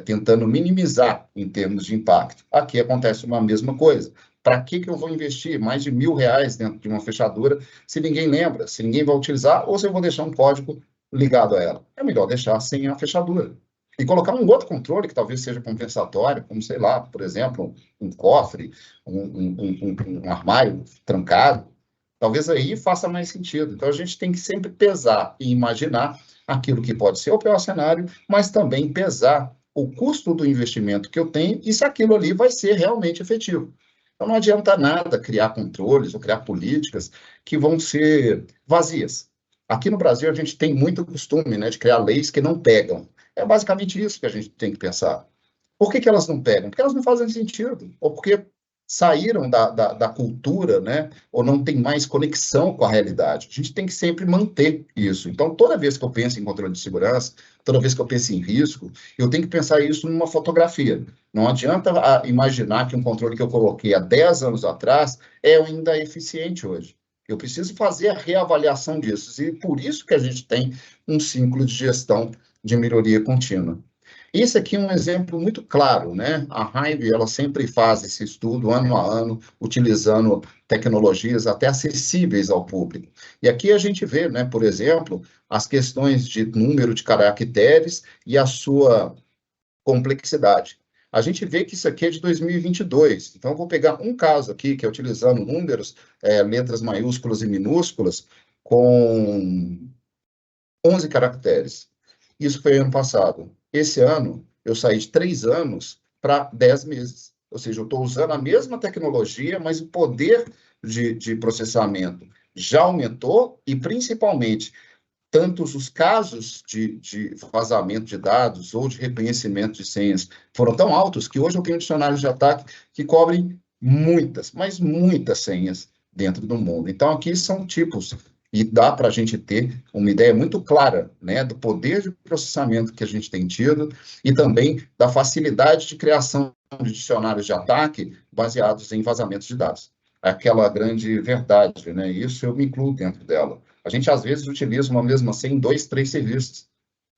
tentando minimizar em termos de impacto. Aqui acontece uma mesma coisa. Para que eu vou investir mais de R$1.000 dentro de uma fechadura se ninguém lembra, se ninguém vai utilizar, ou se eu vou deixar um código ligado a ela? É melhor deixar sem a fechadura. E colocar um outro controle que talvez seja compensatório, como, sei lá, por exemplo, um cofre, um armário trancado, talvez aí faça mais sentido. Então, a gente tem que sempre pesar e imaginar aquilo que pode ser o pior cenário, mas também pesar o custo do investimento que eu tenho e se aquilo ali vai ser realmente efetivo. Então, não adianta nada criar controles ou criar políticas que vão ser vazias. Aqui no Brasil, a gente tem muito costume, né, de criar leis que não pegam. É basicamente isso que a gente tem que pensar. Por que elas não pegam? Porque elas não fazem sentido, ou porque saíram da cultura, né? Ou não tem mais conexão com a realidade. A gente tem que sempre manter isso. Então, toda vez que eu penso em controle de segurança, toda vez que eu penso em risco, eu tenho que pensar isso numa fotografia. Não adianta imaginar que um controle que eu coloquei há 10 anos atrás é ainda eficiente hoje. Eu preciso fazer a reavaliação disso. E por isso que a gente tem um ciclo de gestão de melhoria contínua. Esse aqui é um exemplo muito claro, né? A Hive, ela sempre faz esse estudo ano a ano, utilizando tecnologias até acessíveis ao público. E aqui a gente vê, né, por exemplo, as questões de número de caracteres e a sua complexidade. A gente vê que isso aqui é de 2022. Então, eu vou pegar um caso aqui, que é utilizando números, letras maiúsculas e minúsculas, com 11 caracteres. Isso foi ano passado. Esse ano, eu saí de 3 anos para 10 meses. Ou seja, eu estou usando a mesma tecnologia, mas o poder de processamento já aumentou e, principalmente, tantos os casos de vazamento de dados ou de reconhecimento de senhas foram tão altos que hoje eu tenho dicionários de ataque que cobrem muitas, mas muitas senhas dentro do mundo. Então, aqui são tipos, e dá para a gente ter uma ideia muito clara, né, do poder de processamento que a gente tem tido e também da facilidade de criação de dicionários de ataque baseados em vazamentos de dados. Aquela grande verdade, né? Isso eu me incluo dentro dela. A gente, às vezes, utiliza uma mesma senha em 2, 3 serviços.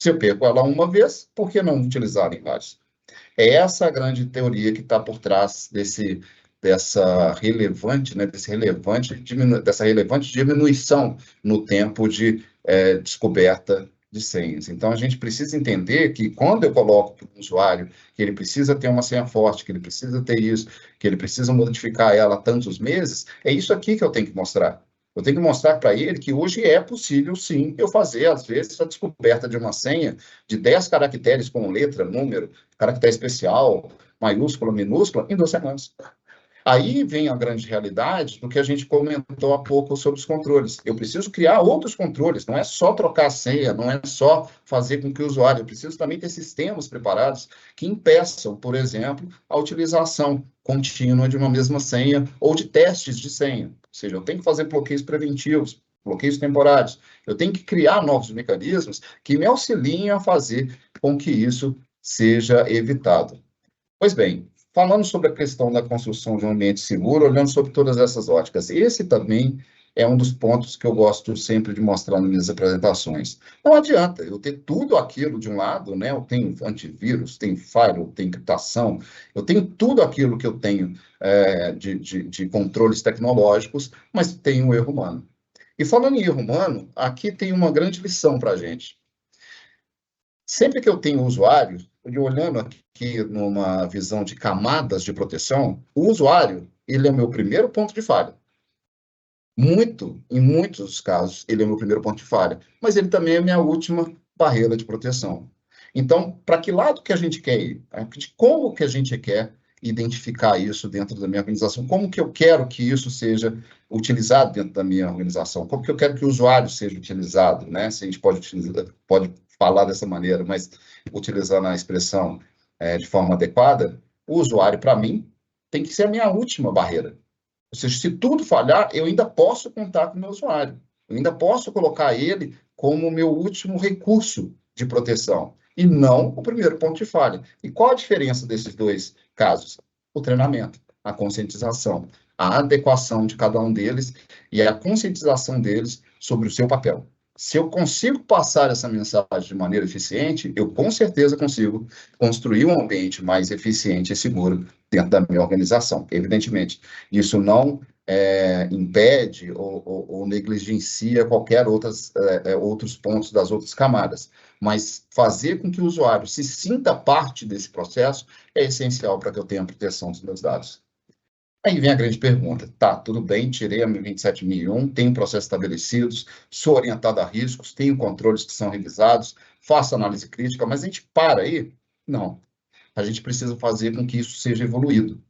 Se eu perco ela uma vez, por que não utilizar em vários? É essa a grande teoria que está por trás dessa relevante, né, dessa relevante diminuição no tempo de descoberta de senhas. Então, a gente precisa entender que quando eu coloco para o usuário que ele precisa ter uma senha forte, que ele precisa ter isso, que ele precisa modificar ela há tantos meses, é isso aqui que eu tenho que mostrar. Eu tenho que mostrar para ele que hoje é possível, sim, eu fazer, às vezes, a descoberta de uma senha de 10 caracteres com letra, número, caractere especial, maiúscula, minúscula, em 2 semanas. Aí vem a grande realidade do que a gente comentou há pouco sobre os controles. Eu preciso criar outros controles, não é só trocar a senha, não é só fazer com que o usuário... Eu preciso também ter sistemas preparados que impeçam, por exemplo, a utilização contínua de uma mesma senha ou de testes de senha. Ou seja, eu tenho que fazer bloqueios preventivos, bloqueios temporários. Eu tenho que criar novos mecanismos que me auxiliem a fazer com que isso seja evitado. Pois bem, falando sobre a questão da construção de um ambiente seguro, olhando sobre todas essas óticas, esse também é um dos pontos que eu gosto sempre de mostrar nas minhas apresentações. Não adianta eu ter tudo aquilo de um lado, né? Eu tenho antivírus, tenho firewall, tenho encriptação, eu tenho tudo aquilo que eu tenho de controles tecnológicos, mas tenho um erro humano. E falando em erro humano, aqui tem uma grande lição para a gente. Sempre que eu tenho usuário, olhando aqui numa visão de camadas de proteção, o usuário, ele é o meu primeiro ponto de falha. Em muitos casos, ele é o meu primeiro ponto de falha, mas ele também é a minha última barreira de proteção. Então, para que lado que a gente quer ir? De como que a gente quer identificar isso dentro da minha organização? Como que eu quero que isso seja utilizado dentro da minha organização? Como que eu quero que o usuário seja utilizado, né? Se a gente pode falar dessa maneira, mas utilizando a expressão de forma adequada, o usuário, para mim, tem que ser a minha última barreira. Ou seja, se tudo falhar, eu ainda posso contar com o meu usuário. Eu ainda posso colocar ele como o meu último recurso de proteção, e não o primeiro ponto de falha. E qual a diferença desses dois casos? O treinamento, a conscientização, a adequação de cada um deles e a conscientização deles sobre o seu papel. Se eu consigo passar essa mensagem de maneira eficiente, eu com certeza consigo construir um ambiente mais eficiente e seguro dentro da minha organização. Evidentemente, isso não impede ou negligencia qualquer outros pontos das outras camadas, mas fazer com que o usuário se sinta parte desse processo é essencial para que eu tenha a proteção dos meus dados. Aí vem a grande pergunta. Tá, tudo bem, tirei a 27001, tenho processos estabelecidos, sou orientado a riscos, tenho controles que são revisados, faço análise crítica, mas a gente para aí? Não. A gente precisa fazer com que isso seja evoluído.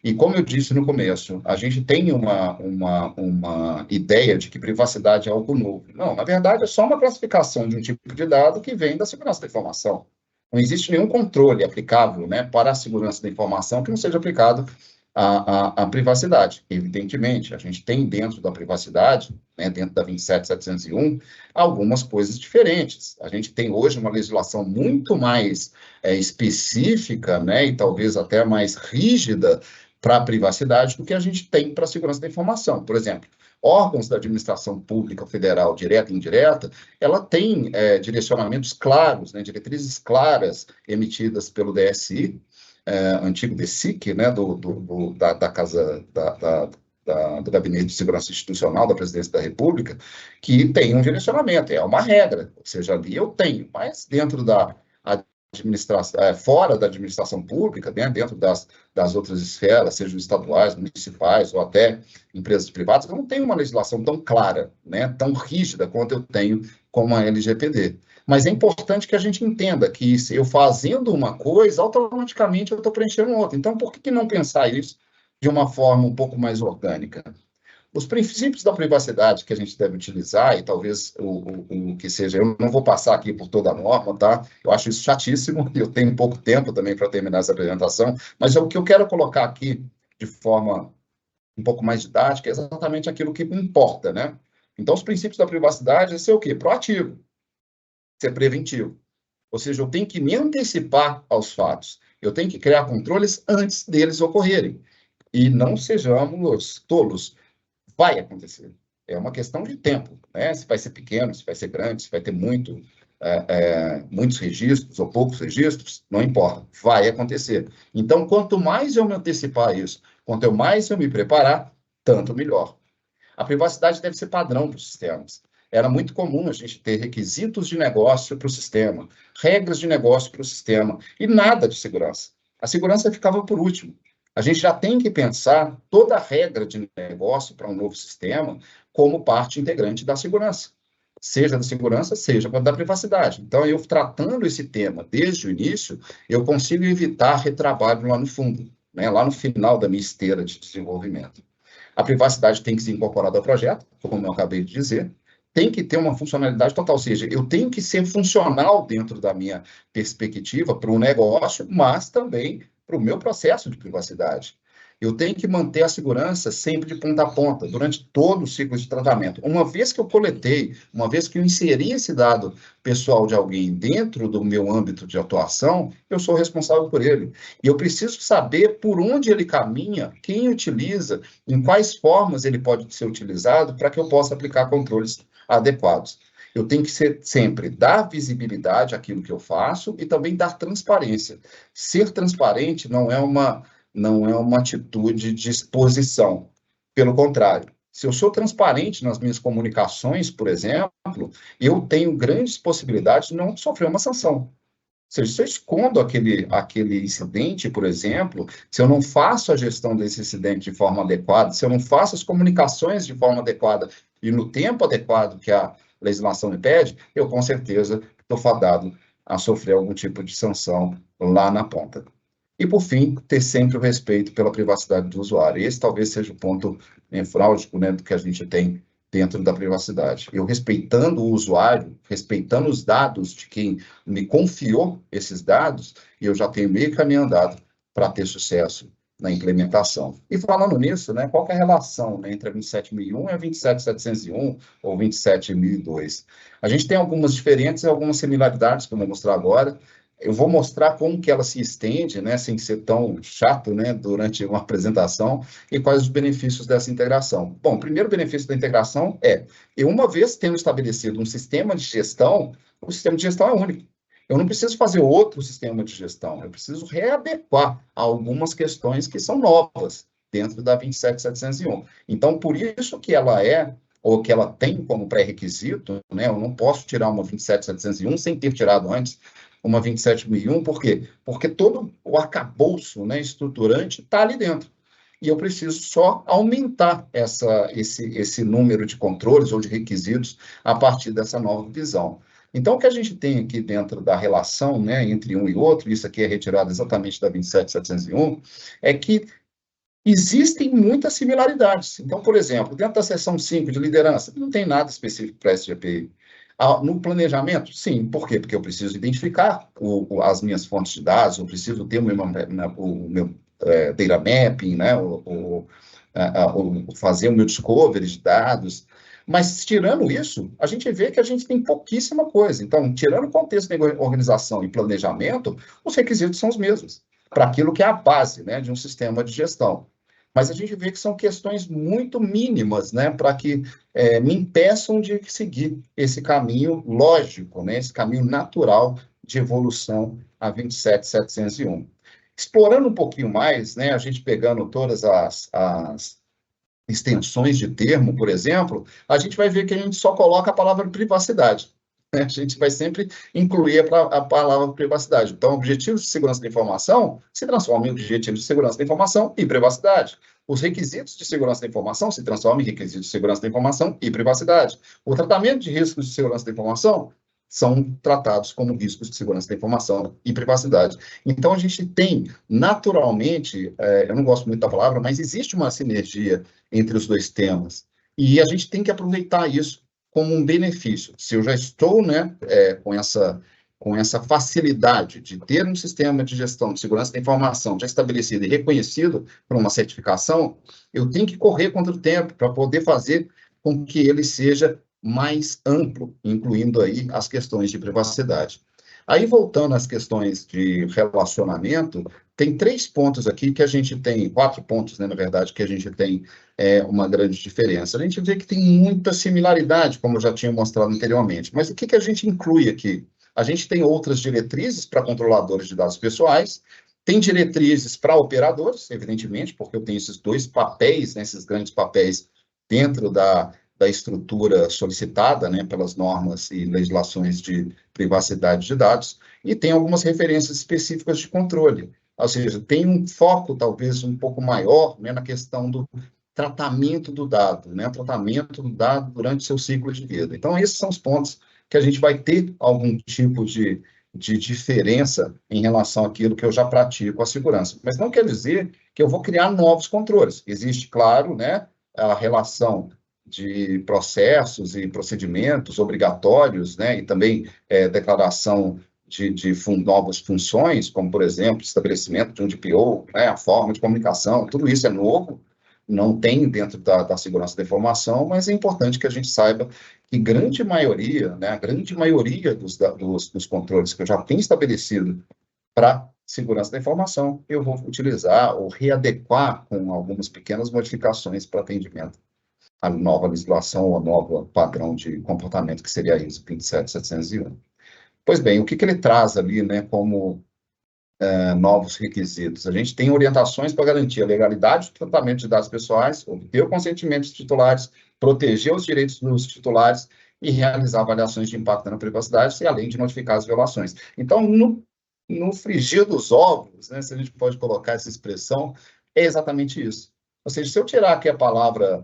E como eu disse no começo, a gente tem uma ideia de que privacidade é algo novo. Não, na verdade, é só uma classificação de um tipo de dado que vem da segurança da informação. Não existe nenhum controle aplicável, né, para a segurança da informação que não seja aplicado à privacidade. Evidentemente, a gente tem dentro da privacidade, né, dentro da 27701, algumas coisas diferentes. A gente tem hoje uma legislação muito mais específica, né, e talvez até mais rígida para a privacidade do que a gente tem para a segurança da informação. Por exemplo, órgãos da administração pública federal, direta e indireta, ela tem direcionamentos claros, né, diretrizes claras emitidas pelo DSI, antigo DSIC, né, da Casa do Gabinete de Segurança Institucional da Presidência da República, que tem um direcionamento, é uma regra, ou seja, ali eu tenho, mas dentro da administração, fora da administração pública, né, dentro das outras esferas, sejam estaduais, municipais ou até empresas privadas, eu não tenho uma legislação tão clara, né, tão rígida quanto eu tenho com a LGPD. Mas é importante que a gente entenda que se eu fazendo uma coisa, automaticamente eu estou preenchendo outra. Então, por que não pensar isso de uma forma um pouco mais orgânica? Os princípios da privacidade que a gente deve utilizar, e talvez o que seja, eu não vou passar aqui por toda a norma, tá? Eu acho isso chatíssimo, e eu tenho pouco tempo também para terminar essa apresentação, mas o que eu quero colocar aqui de forma um pouco mais didática é exatamente aquilo que importa, né? Então, os princípios da privacidade é ser o quê? Proativo, ser preventivo. Ou seja, eu tenho que me antecipar aos fatos, eu tenho que criar controles antes deles ocorrerem. E não sejamos tolos. Vai acontecer. É uma questão de tempo, né? Se vai ser pequeno, se vai ser grande, se vai ter muitos registros ou poucos registros, não importa. Vai acontecer. Então, quanto mais eu me antecipar a isso, quanto mais eu me preparar, tanto melhor. A privacidade deve ser padrão para os sistemas. Era muito comum a gente ter requisitos de negócio para o sistema, regras de negócio para o sistema, e nada de segurança. A segurança ficava por último. A gente já tem que pensar toda a regra de negócio para um novo sistema como parte integrante da segurança. Seja da segurança, seja da privacidade. Então, eu tratando esse tema desde o início, eu consigo evitar retrabalho lá no fundo, né, lá no final da minha esteira de desenvolvimento. A privacidade tem que ser incorporada ao projeto, como eu acabei de dizer, tem que ter uma funcionalidade total, ou seja, eu tenho que ser funcional dentro da minha perspectiva para o negócio, mas também para o meu processo de privacidade. Eu tenho que manter a segurança sempre de ponta a ponta, durante todo o ciclo de tratamento. Uma vez que eu coletei, uma vez que eu inseri esse dado pessoal de alguém dentro do meu âmbito de atuação, eu sou responsável por ele. E eu preciso saber por onde ele caminha, quem utiliza, em quais formas ele pode ser utilizado para que eu possa aplicar controles adequados. Eu tenho que sempre dar visibilidade àquilo que eu faço e também dar transparência. Ser transparente não é uma atitude de exposição. Pelo contrário, se eu sou transparente nas minhas comunicações, por exemplo, eu tenho grandes possibilidades de não sofrer uma sanção. Ou seja, se eu escondo aquele incidente, por exemplo, se eu não faço a gestão desse incidente de forma adequada, se eu não faço as comunicações de forma adequada e no tempo adequado que a legislação me pede, eu com certeza estou fadado a sofrer algum tipo de sanção lá na ponta. E, por fim, ter sempre o respeito pela privacidade do usuário. Esse talvez seja o ponto nefrálgico, né, do que a gente tem dentro da privacidade. Eu respeitando o usuário, respeitando os dados de quem me confiou esses dados, eu já tenho meio caminho andado para ter sucesso na implementação. E falando nisso, né, qual que é a relação, né, entre a 27001 e a 27701 ou 27002? A gente tem algumas diferenças e algumas similaridades que eu vou mostrar agora. Eu vou mostrar como que ela se estende, né, sem ser tão chato, né, durante uma apresentação, e quais os benefícios dessa integração. Bom, o primeiro benefício da integração é, uma vez tendo estabelecido um sistema de gestão, o sistema de gestão é único. Eu não preciso fazer outro sistema de gestão, eu preciso readequar algumas questões que são novas dentro da 27701. Então, por isso que ela ou que ela tem como pré-requisito, né, eu não posso tirar uma 27701 sem ter tirado antes uma 27001, por quê? Porque todo o arcabouço, né, estruturante está ali dentro. E eu preciso só aumentar esse número de controles ou de requisitos a partir dessa nova visão. Então, o que a gente tem aqui dentro da relação, né, entre um e outro, isso aqui é retirado exatamente da 27701, é que existem muitas similaridades. Então, por exemplo, dentro da seção 5 de liderança, não tem nada específico para SGPI. No planejamento, sim. Por quê? Porque eu preciso identificar as minhas fontes de dados, eu preciso ter o meu data mapping, né, fazer o meu discovery de dados. Mas, tirando isso, a gente vê que a gente tem pouquíssima coisa. Então, tirando o contexto de organização e planejamento, os requisitos são os mesmos, para aquilo que é a base, né, de um sistema de gestão. mas a gente vê que são questões muito mínimas, né, para que me impeçam de seguir esse caminho lógico, né, esse caminho natural de evolução a 27701. Explorando um pouquinho mais, né, a gente pegando todas as extensões de termo, por exemplo, a gente vai ver que a gente só coloca a palavra privacidade. A gente vai sempre incluir a palavra privacidade. Então, objetivos de segurança da informação se transformam em objetivos de segurança da informação e privacidade. Os requisitos de segurança da informação se transformam em requisitos de segurança da informação e privacidade. O tratamento de riscos de segurança da informação são tratados como riscos de segurança da informação e privacidade. Então, a gente tem, naturalmente, eu não gosto muito da palavra, mas existe uma sinergia entre os dois temas. E a gente tem que aproveitar isso como um benefício. Se eu já estou, né, com essa facilidade de ter um sistema de gestão de segurança da informação já estabelecido e reconhecido por uma certificação, eu tenho que correr contra o tempo para poder fazer com que ele seja mais amplo, incluindo aí as questões de privacidade. Aí, voltando às questões de relacionamento, tem 3 pontos aqui que a gente tem, 4 pontos, né, na verdade, que a gente tem uma grande diferença. A gente vê que tem muita similaridade, como eu já tinha mostrado anteriormente, mas o que a gente inclui aqui? A gente tem outras diretrizes para controladores de dados pessoais, tem diretrizes para operadores, evidentemente, porque eu tenho esses 2 papéis, né, esses grandes papéis dentro da estrutura solicitada, né, pelas normas e legislações de privacidade de dados, e tem algumas referências específicas de controle. Ou seja, tem um foco, talvez, um pouco maior, né, na questão do tratamento do dado, né, tratamento do dado durante seu ciclo de vida. Então, esses são os pontos que a gente vai ter algum tipo de diferença em relação àquilo que eu já pratico a segurança. Mas não quer dizer que eu vou criar novos controles. Existe, claro, né, a relação de processos e procedimentos obrigatórios, né, e também declaração de novas funções, como, por exemplo, estabelecimento de um DPO, né, a forma de comunicação, tudo isso é novo, não tem dentro da segurança da informação, mas é importante que a gente saiba que grande maioria, né, a grande maioria dos controles que eu já tenho estabelecido para segurança da informação, eu vou utilizar ou readequar com algumas pequenas modificações para atendimento a nova legislação, ou a nova padrão de comportamento, que seria a ISO 27701. Pois bem, o que ele traz ali, né, como novos requisitos? A gente tem orientações para garantir a legalidade do tratamento de dados pessoais, obter o consentimento dos titulares, proteger os direitos dos titulares e realizar avaliações de impacto na privacidade, e além de notificar as violações. Então, no frigir dos ovos, né, se a gente pode colocar essa expressão, é exatamente isso. Ou seja, se eu tirar aqui a palavra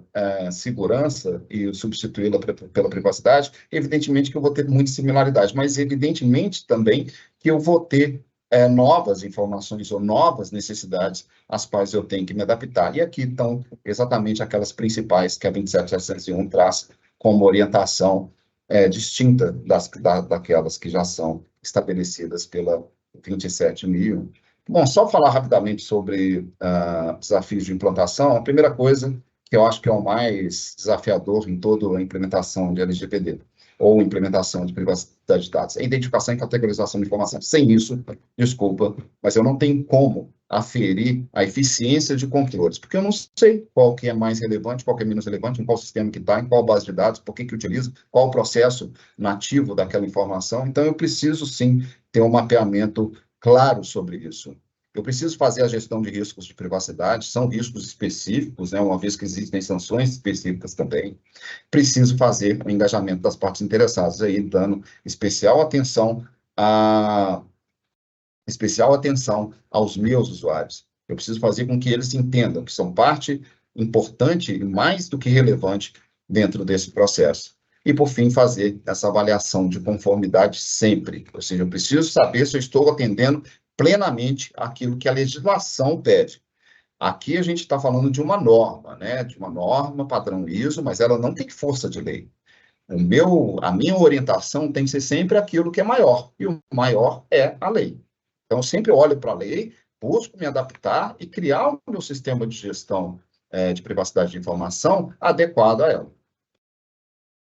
segurança e substituí-la pela privacidade, evidentemente que eu vou ter muita similaridade, mas evidentemente também que eu vou ter novas informações ou novas necessidades às quais eu tenho que me adaptar. E aqui estão exatamente aquelas principais que a 27701 traz como orientação distinta daquelas que já são estabelecidas pela 27000. Bom, só falar rapidamente sobre desafios de implantação. A primeira coisa, que eu acho que é o mais desafiador em toda a implementação de LGPD, ou implementação de privacidade de dados, é identificação e categorização de informação. Sem isso, desculpa, mas eu não tenho como aferir a eficiência de controles, porque eu não sei qual que é mais relevante, qual que é menos relevante, em qual sistema que está, em qual base de dados, por que utilizo, qual o processo nativo daquela informação. Então, eu preciso, sim, ter um mapeamento claro sobre isso. Eu preciso fazer a gestão de riscos de privacidade, são riscos específicos, né, uma vez que existem sanções específicas também. Preciso fazer o engajamento das partes interessadas, aí dando especial atenção aos meus usuários. Eu preciso fazer com que eles entendam que são parte importante e mais do que relevante dentro desse processo. E, por fim, fazer essa avaliação de conformidade sempre. Ou seja, eu preciso saber se eu estou atendendo plenamente aquilo que a legislação pede. Aqui a gente está falando de uma norma, né? De uma norma padrão ISO, mas ela não tem força de lei. A minha orientação tem que ser sempre aquilo que é maior, e o maior é a lei. Então, eu sempre olho para a lei, busco me adaptar e criar o meu sistema de gestão de privacidade de informação adequado a ela.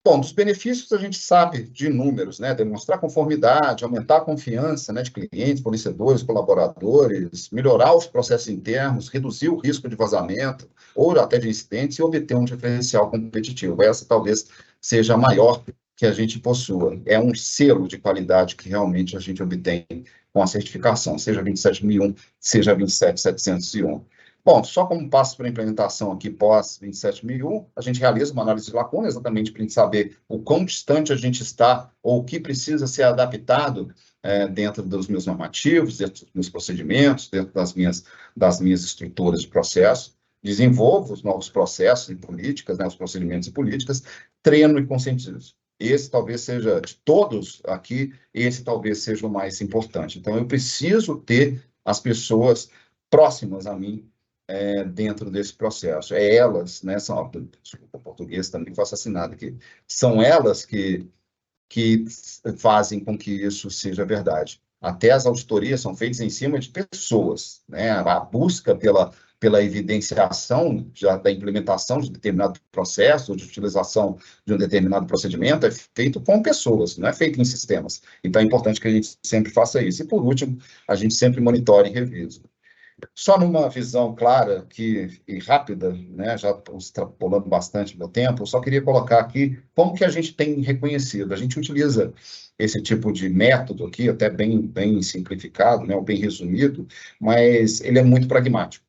Bom, dos benefícios a gente sabe de números, né? Demonstrar conformidade, aumentar a confiança, né, de clientes, fornecedores, colaboradores, melhorar os processos internos, reduzir o risco de vazamento ou até de incidentes e obter um diferencial competitivo. Essa talvez seja a maior que a gente possua. É um selo de qualidade que realmente a gente obtém com a certificação, seja 27001, seja 27701. Bom, só como passo para a implementação aqui pós 27001, a gente realiza uma análise de lacuna, exatamente para a gente saber o quão distante a gente está ou o que precisa ser adaptado dentro dos meus normativos, dentro dos meus procedimentos, dentro das minhas estruturas de processo. Desenvolvo os novos processos e políticas, né, os procedimentos e políticas, treino e conscientizo. Esse talvez seja, de todos aqui, esse talvez seja o mais importante. Então, eu preciso ter as pessoas próximas a mim dentro desse processo. É elas, né, desculpa, o português também foi assassinado aqui, são elas que fazem com que isso seja verdade. Até as auditorias são feitas em cima de pessoas, né? A busca pela evidenciação da implementação de determinado processo, de utilização de um determinado procedimento, é feito com pessoas, não é feito em sistemas. Então, é importante que a gente sempre faça isso. E, por último, a gente sempre monitore e revise. Só numa visão clara e rápida, né, já extrapolando bastante meu tempo, eu só queria colocar aqui como que a gente tem reconhecido. A gente utiliza esse tipo de método aqui, até bem simplificado, né, ou bem resumido, mas ele é muito pragmático.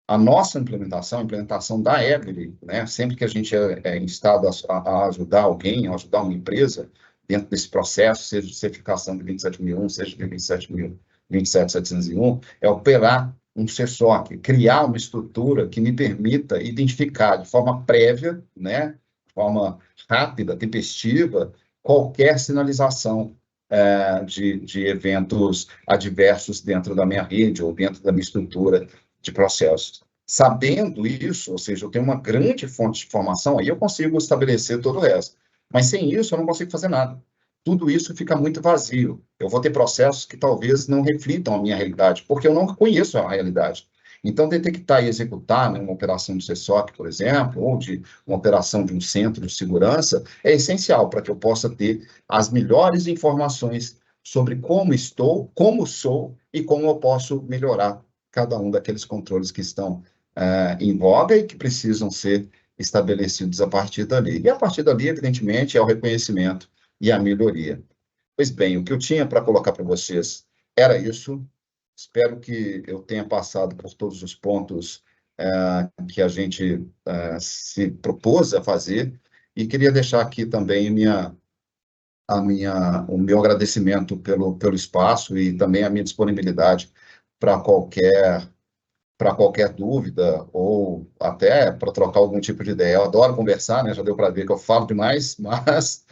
A nossa implementação, a implementação da Everly, né, sempre que a gente é instado a ajudar alguém, a ajudar uma empresa, dentro desse processo, seja de certificação de 27001, seja de 27701, é operar um CSOC, criar uma estrutura que me permita identificar de forma prévia, né, de forma rápida, tempestiva, qualquer sinalização de eventos adversos dentro da minha rede ou dentro da minha estrutura de processos. Sabendo isso, ou seja, eu tenho uma grande fonte de informação, aí eu consigo estabelecer todo o resto. Mas sem isso, eu não consigo fazer nada. Tudo isso fica muito vazio. Eu vou ter processos que talvez não reflitam a minha realidade, porque eu não conheço a realidade. Então, detectar e executar, né, uma operação de CSOC, por exemplo, ou de uma operação de um centro de segurança, é essencial para que eu possa ter as melhores informações sobre como estou, como sou e como eu posso melhorar cada um daqueles controles que estão em voga e que precisam ser estabelecidos a partir dali. E a partir dali, evidentemente, é o reconhecimento e a melhoria. Pois bem, o que eu tinha para colocar para vocês era isso. Espero que eu tenha passado por todos os pontos que a gente se propôs a fazer e queria deixar aqui também o meu agradecimento pelo espaço e também a minha disponibilidade para qualquer dúvida ou até para trocar algum tipo de ideia. Eu adoro conversar, né? Já deu para ver que eu falo demais, mas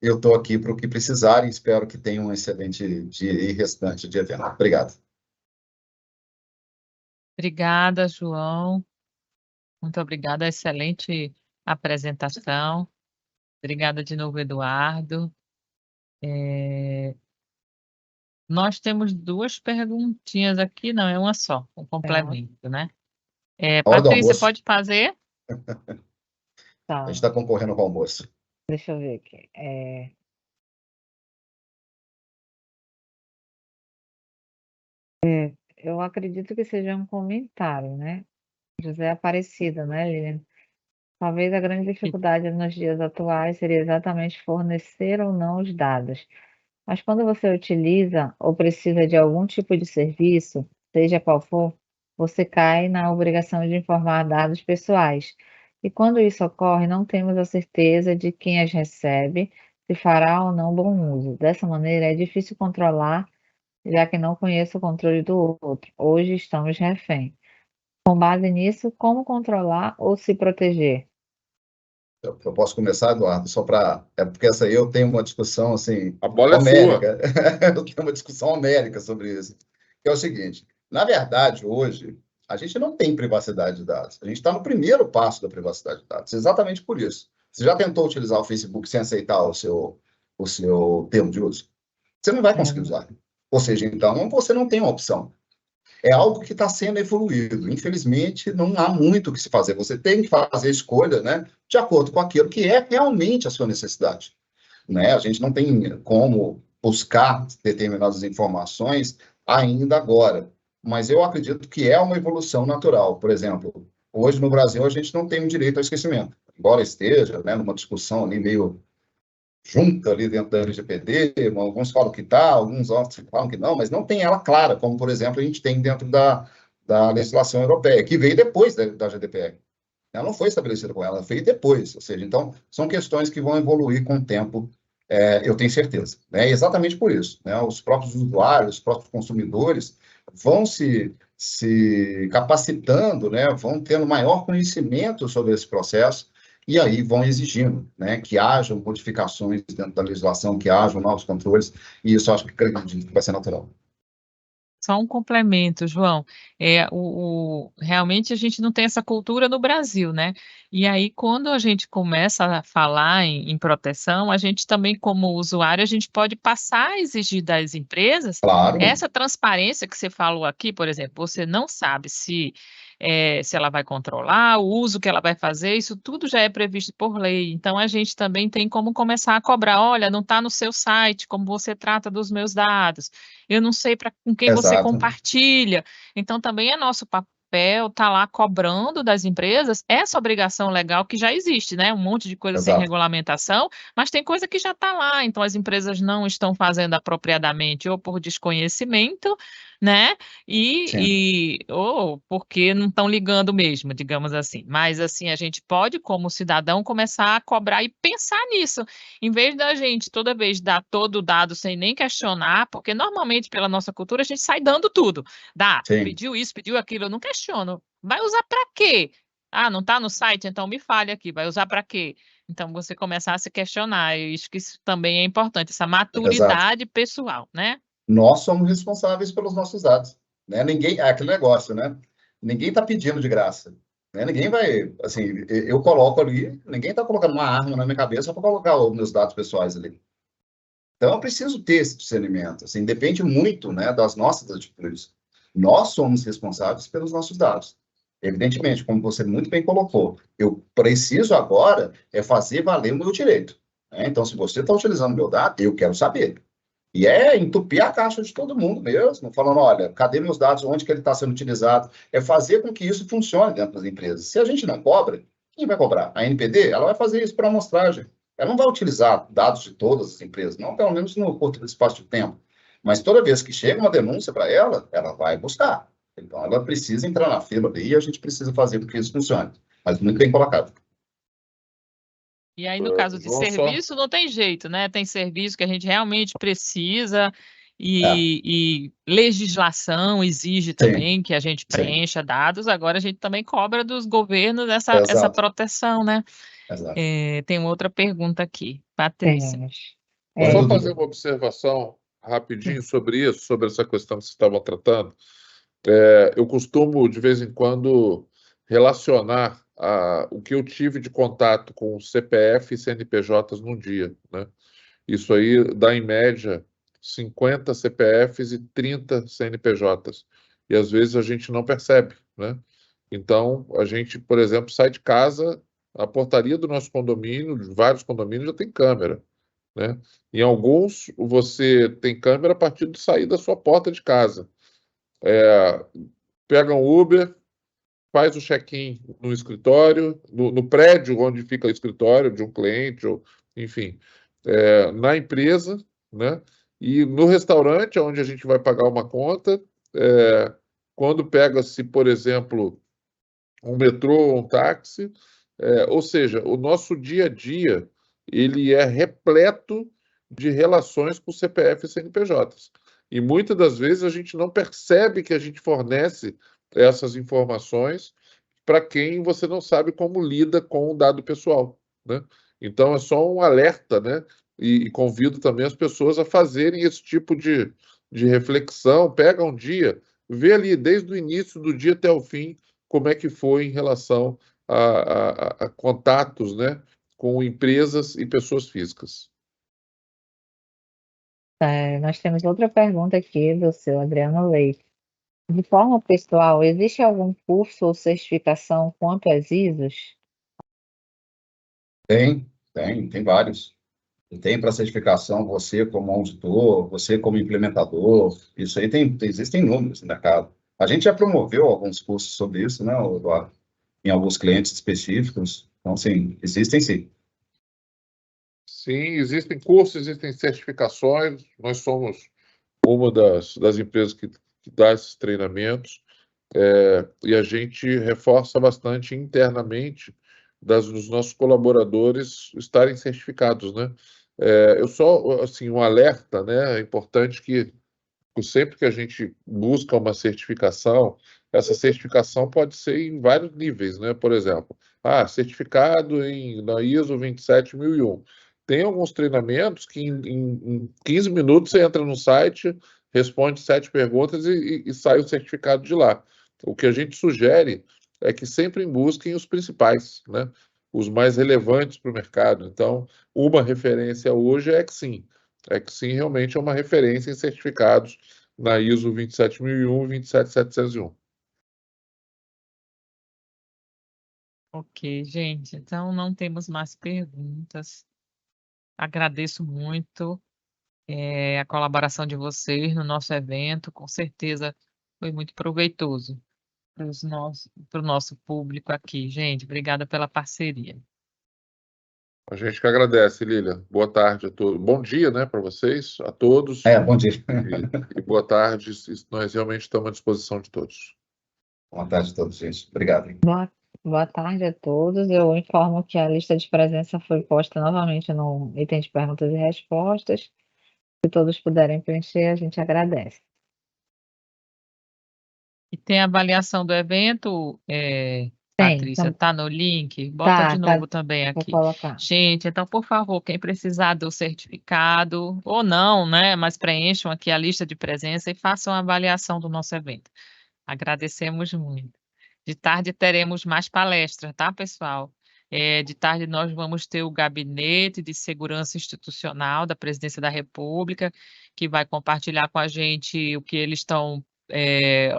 eu estou aqui para o que precisarem. Espero que tenham um excelente dia e restante de evento. Obrigado. Obrigada, João. Muito obrigada, excelente apresentação. Obrigada de novo, Eduardo. Nós temos duas perguntinhas aqui, não, é uma só, um complemento, né? Hora do Patrícia, almoço. pode fazer? Tá, A gente está concorrendo com o almoço. deixa eu ver aqui. Eu acredito que seja um comentário, né? José Aparecida, né, Lilian? Talvez a grande dificuldade nos dias atuais seria exatamente fornecer ou não os dados. Mas quando você utiliza ou precisa de algum tipo de serviço, seja qual for, você cai na obrigação de informar dados pessoais. E quando isso ocorre, não temos a certeza de quem as recebe, se fará ou não bom uso. Dessa maneira, é difícil controlar, já que não conheço o controle do outro. Hoje estamos refém. Com base nisso, como controlar ou se proteger? Eu posso começar, Eduardo, só para... É porque essa aí eu tenho uma discussão, assim, A bola é sua. homérica. Eu tenho uma discussão homérica sobre isso. Que é o seguinte, na verdade, hoje, a gente não tem privacidade de dados. A gente está no primeiro passo da privacidade de dados, exatamente por isso. Você já tentou utilizar o Facebook sem aceitar o seu termo de uso? Você não vai conseguir usar. Ou seja, então, você não tem uma opção. É algo que está sendo evoluído. Infelizmente, não há muito o que se fazer. Você tem que fazer escolha, né? de acordo com aquilo que é realmente a sua necessidade, né? A gente não tem como buscar determinadas informações ainda agora, mas eu acredito que é uma evolução natural. Por exemplo, hoje no Brasil a gente não tem um direito ao esquecimento, embora esteja, né, numa discussão ali meio junta ali dentro da LGPD, alguns falam que está, alguns outros falam que não, mas não tem ela clara, como, por exemplo, a gente tem dentro da legislação europeia, que veio depois da GDPR. Ela não foi estabelecida com ela veio depois, ou seja, então, são questões que vão evoluir com o tempo, eu tenho certeza. Né? Exatamente por isso, né? Os próprios usuários, os próprios consumidores vão se capacitando, né? Vão tendo maior conhecimento sobre esse processo, e aí vão exigindo, né, que hajam modificações dentro da legislação, que hajam novos controles, e isso eu acho que acredito que vai ser natural. Só um complemento, João. Realmente a gente não tem essa cultura no Brasil, né? E aí, quando a gente começa a falar em proteção, a gente também, como usuário, a gente pode passar a exigir das empresas Claro, essa transparência que você falou aqui, por exemplo, você não sabe se ela vai controlar, o uso que ela vai fazer, isso tudo já é previsto por lei. Então, a gente também tem como começar a cobrar, olha, não está no seu site como você trata dos meus dados, eu não sei com quem você exato, compartilha. Então, também é nosso papel estar lá cobrando das empresas essa obrigação legal que já existe, né? Um monte de coisa sem exato, regulamentação, mas tem coisa que já está lá. Então, as empresas não estão fazendo apropriadamente ou por desconhecimento, né? sim, Ou porque não estão ligando mesmo, digamos assim. Mas, assim, a gente pode, como cidadão, começar a cobrar e pensar nisso. Em vez da gente toda vez dar todo o dado sem nem questionar, porque normalmente pela nossa cultura a gente sai dando tudo. Dá, sim, pediu isso, pediu aquilo, eu não questiono. Vai usar para quê? Ah, não está no site, então me fale aqui, vai usar para quê? Então você começar a se questionar, eu acho que isso também é importante, essa exato. maturidade pessoal, né? Nós somos responsáveis pelos nossos dados, né? Ninguém, é aquele negócio, né? Ninguém está pedindo de graça, né? Ninguém vai, assim, eu coloco ali, ninguém está colocando uma arma na minha cabeça para colocar os meus dados pessoais ali. Então, eu preciso ter esse discernimento, assim, depende muito, né, das nossas atitudes. Nós somos responsáveis pelos nossos dados. Evidentemente, como você muito bem colocou, eu preciso agora fazer valer o meu direito, né? Então, se você está utilizando meu dado, eu quero saber. E entupir a caixa de todo mundo mesmo, falando, olha, cadê meus dados, onde que ele está sendo utilizado? É fazer com que isso funcione dentro das empresas. Se a gente não cobra, quem vai cobrar? A NPD? Ela vai fazer isso por amostragem. Ela não vai utilizar dados de todas as empresas, não, pelo menos no curto espaço de tempo. Mas toda vez que chega uma denúncia para ela, ela vai buscar. Então, ela precisa entrar na fila ali e a gente precisa fazer com que isso funcione. Mas muito bem colocado. E aí, no caso de João, só. serviço, não tem jeito, né? Tem serviço que a gente realmente precisa É, e legislação exige sim, também que a gente sim. preencha dados, agora a gente também cobra dos governos essa Exato, proteção, né? exato. Tem outra pergunta aqui, Patrícia. Temos. Vou Oi, só É, fazer Dudu. uma observação rapidinho sobre isso, sobre essa questão que vocês estavam tratando. Eu costumo, de vez em quando, relacionar o que eu tive de contato com CPF e CNPJs num dia, né? Isso aí dá, em média, 50 CPFs e 30 CNPJs. E às vezes a gente não percebe, né? Então, a gente, por exemplo, sai de casa, a portaria do nosso condomínio, de vários condomínios, já tem câmera, né? Em alguns, você tem câmera a partir de sair da sua porta de casa. Pega um Uber, faz o check-in no escritório, no prédio onde fica o escritório de um cliente, ou, enfim, na empresa, né? E no restaurante, onde a gente vai pagar uma conta, quando pega-se, por exemplo, um metrô ou um táxi, ou seja, o nosso dia a dia ele é repleto de relações com CPF e CNPJs. E muitas das vezes a gente não percebe que a gente fornece essas informações para quem você não sabe como lida com o dado pessoal, né? Então é só um alerta, né? E convido também as pessoas a fazerem esse tipo de reflexão. Pega um dia, vê ali desde o início do dia até o fim como é que foi em relação a contatos, né, com empresas e pessoas físicas. nós temos outra pergunta aqui do seu Adriano Leite. De forma pessoal, existe algum curso ou certificação quanto às ISOs? Tem vários. E tem para certificação você como auditor, você como implementador. Isso aí existem números no mercado. A gente já promoveu alguns cursos sobre isso, né, Eduardo? Em alguns clientes específicos. Então, sim, existem sim. Sim, existem cursos, existem certificações. Nós somos uma das empresas que dá esses treinamentos, e a gente reforça bastante internamente dos nossos colaboradores estarem certificados, né? Eu só, assim, um alerta, né? É importante que sempre que a gente busca uma certificação, essa certificação pode ser em vários níveis, né? Por exemplo, certificado na ISO 27001. Tem alguns treinamentos que em 15 minutos você entra no site, responde 7 perguntas e sai o certificado de lá. O que a gente sugere é que sempre busquem os principais, né? Os mais relevantes para o mercado. Então, uma referência hoje é que sim, realmente é uma referência em certificados na ISO 27001 e 27701. Ok, gente. Então, não temos mais perguntas. Agradeço muito a colaboração de vocês no nosso evento. Com certeza foi muito proveitoso para o nosso público aqui. Gente, obrigada pela parceria. A gente que agradece, Lília. Boa tarde a todos. Bom dia, né, para vocês, a todos. Bom dia. E boa tarde. Nós realmente estamos à disposição de todos. Boa tarde a todos, gente. Obrigado. Boa tarde a todos. Eu informo que a lista de presença foi posta novamente no item de perguntas e respostas. Se todos puderem preencher, a gente agradece. E tem a avaliação do evento, Patrícia, tá no link? Bota de novo também Vou aqui. colocar. Gente, então, por favor, quem precisar do certificado, ou não, né, mas preencham aqui a lista de presença e façam a avaliação do nosso evento. Agradecemos muito. De tarde teremos mais palestras, tá, pessoal? De tarde nós vamos ter o Gabinete de Segurança Institucional da Presidência da República, que vai compartilhar com a gente o que eles estão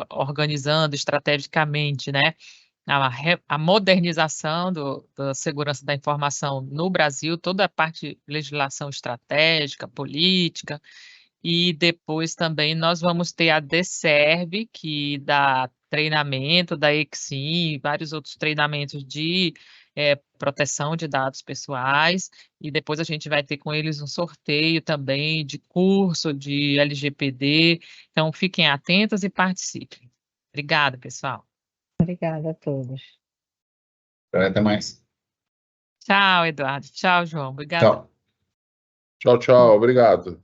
organizando estrategicamente, né? A modernização da segurança da informação no Brasil, toda a parte de legislação estratégica, política, e depois também nós vamos ter a DSERV, que dá treinamento, da EXIM, vários outros treinamentos de proteção de dados pessoais, e depois a gente vai ter com eles um sorteio também de curso de LGPD, então fiquem atentos e participem. Obrigada, pessoal. Obrigada a todos. Até mais. Tchau, Eduardo. Tchau, João. Obrigada. Tchau. Tchau, tchau. Obrigado.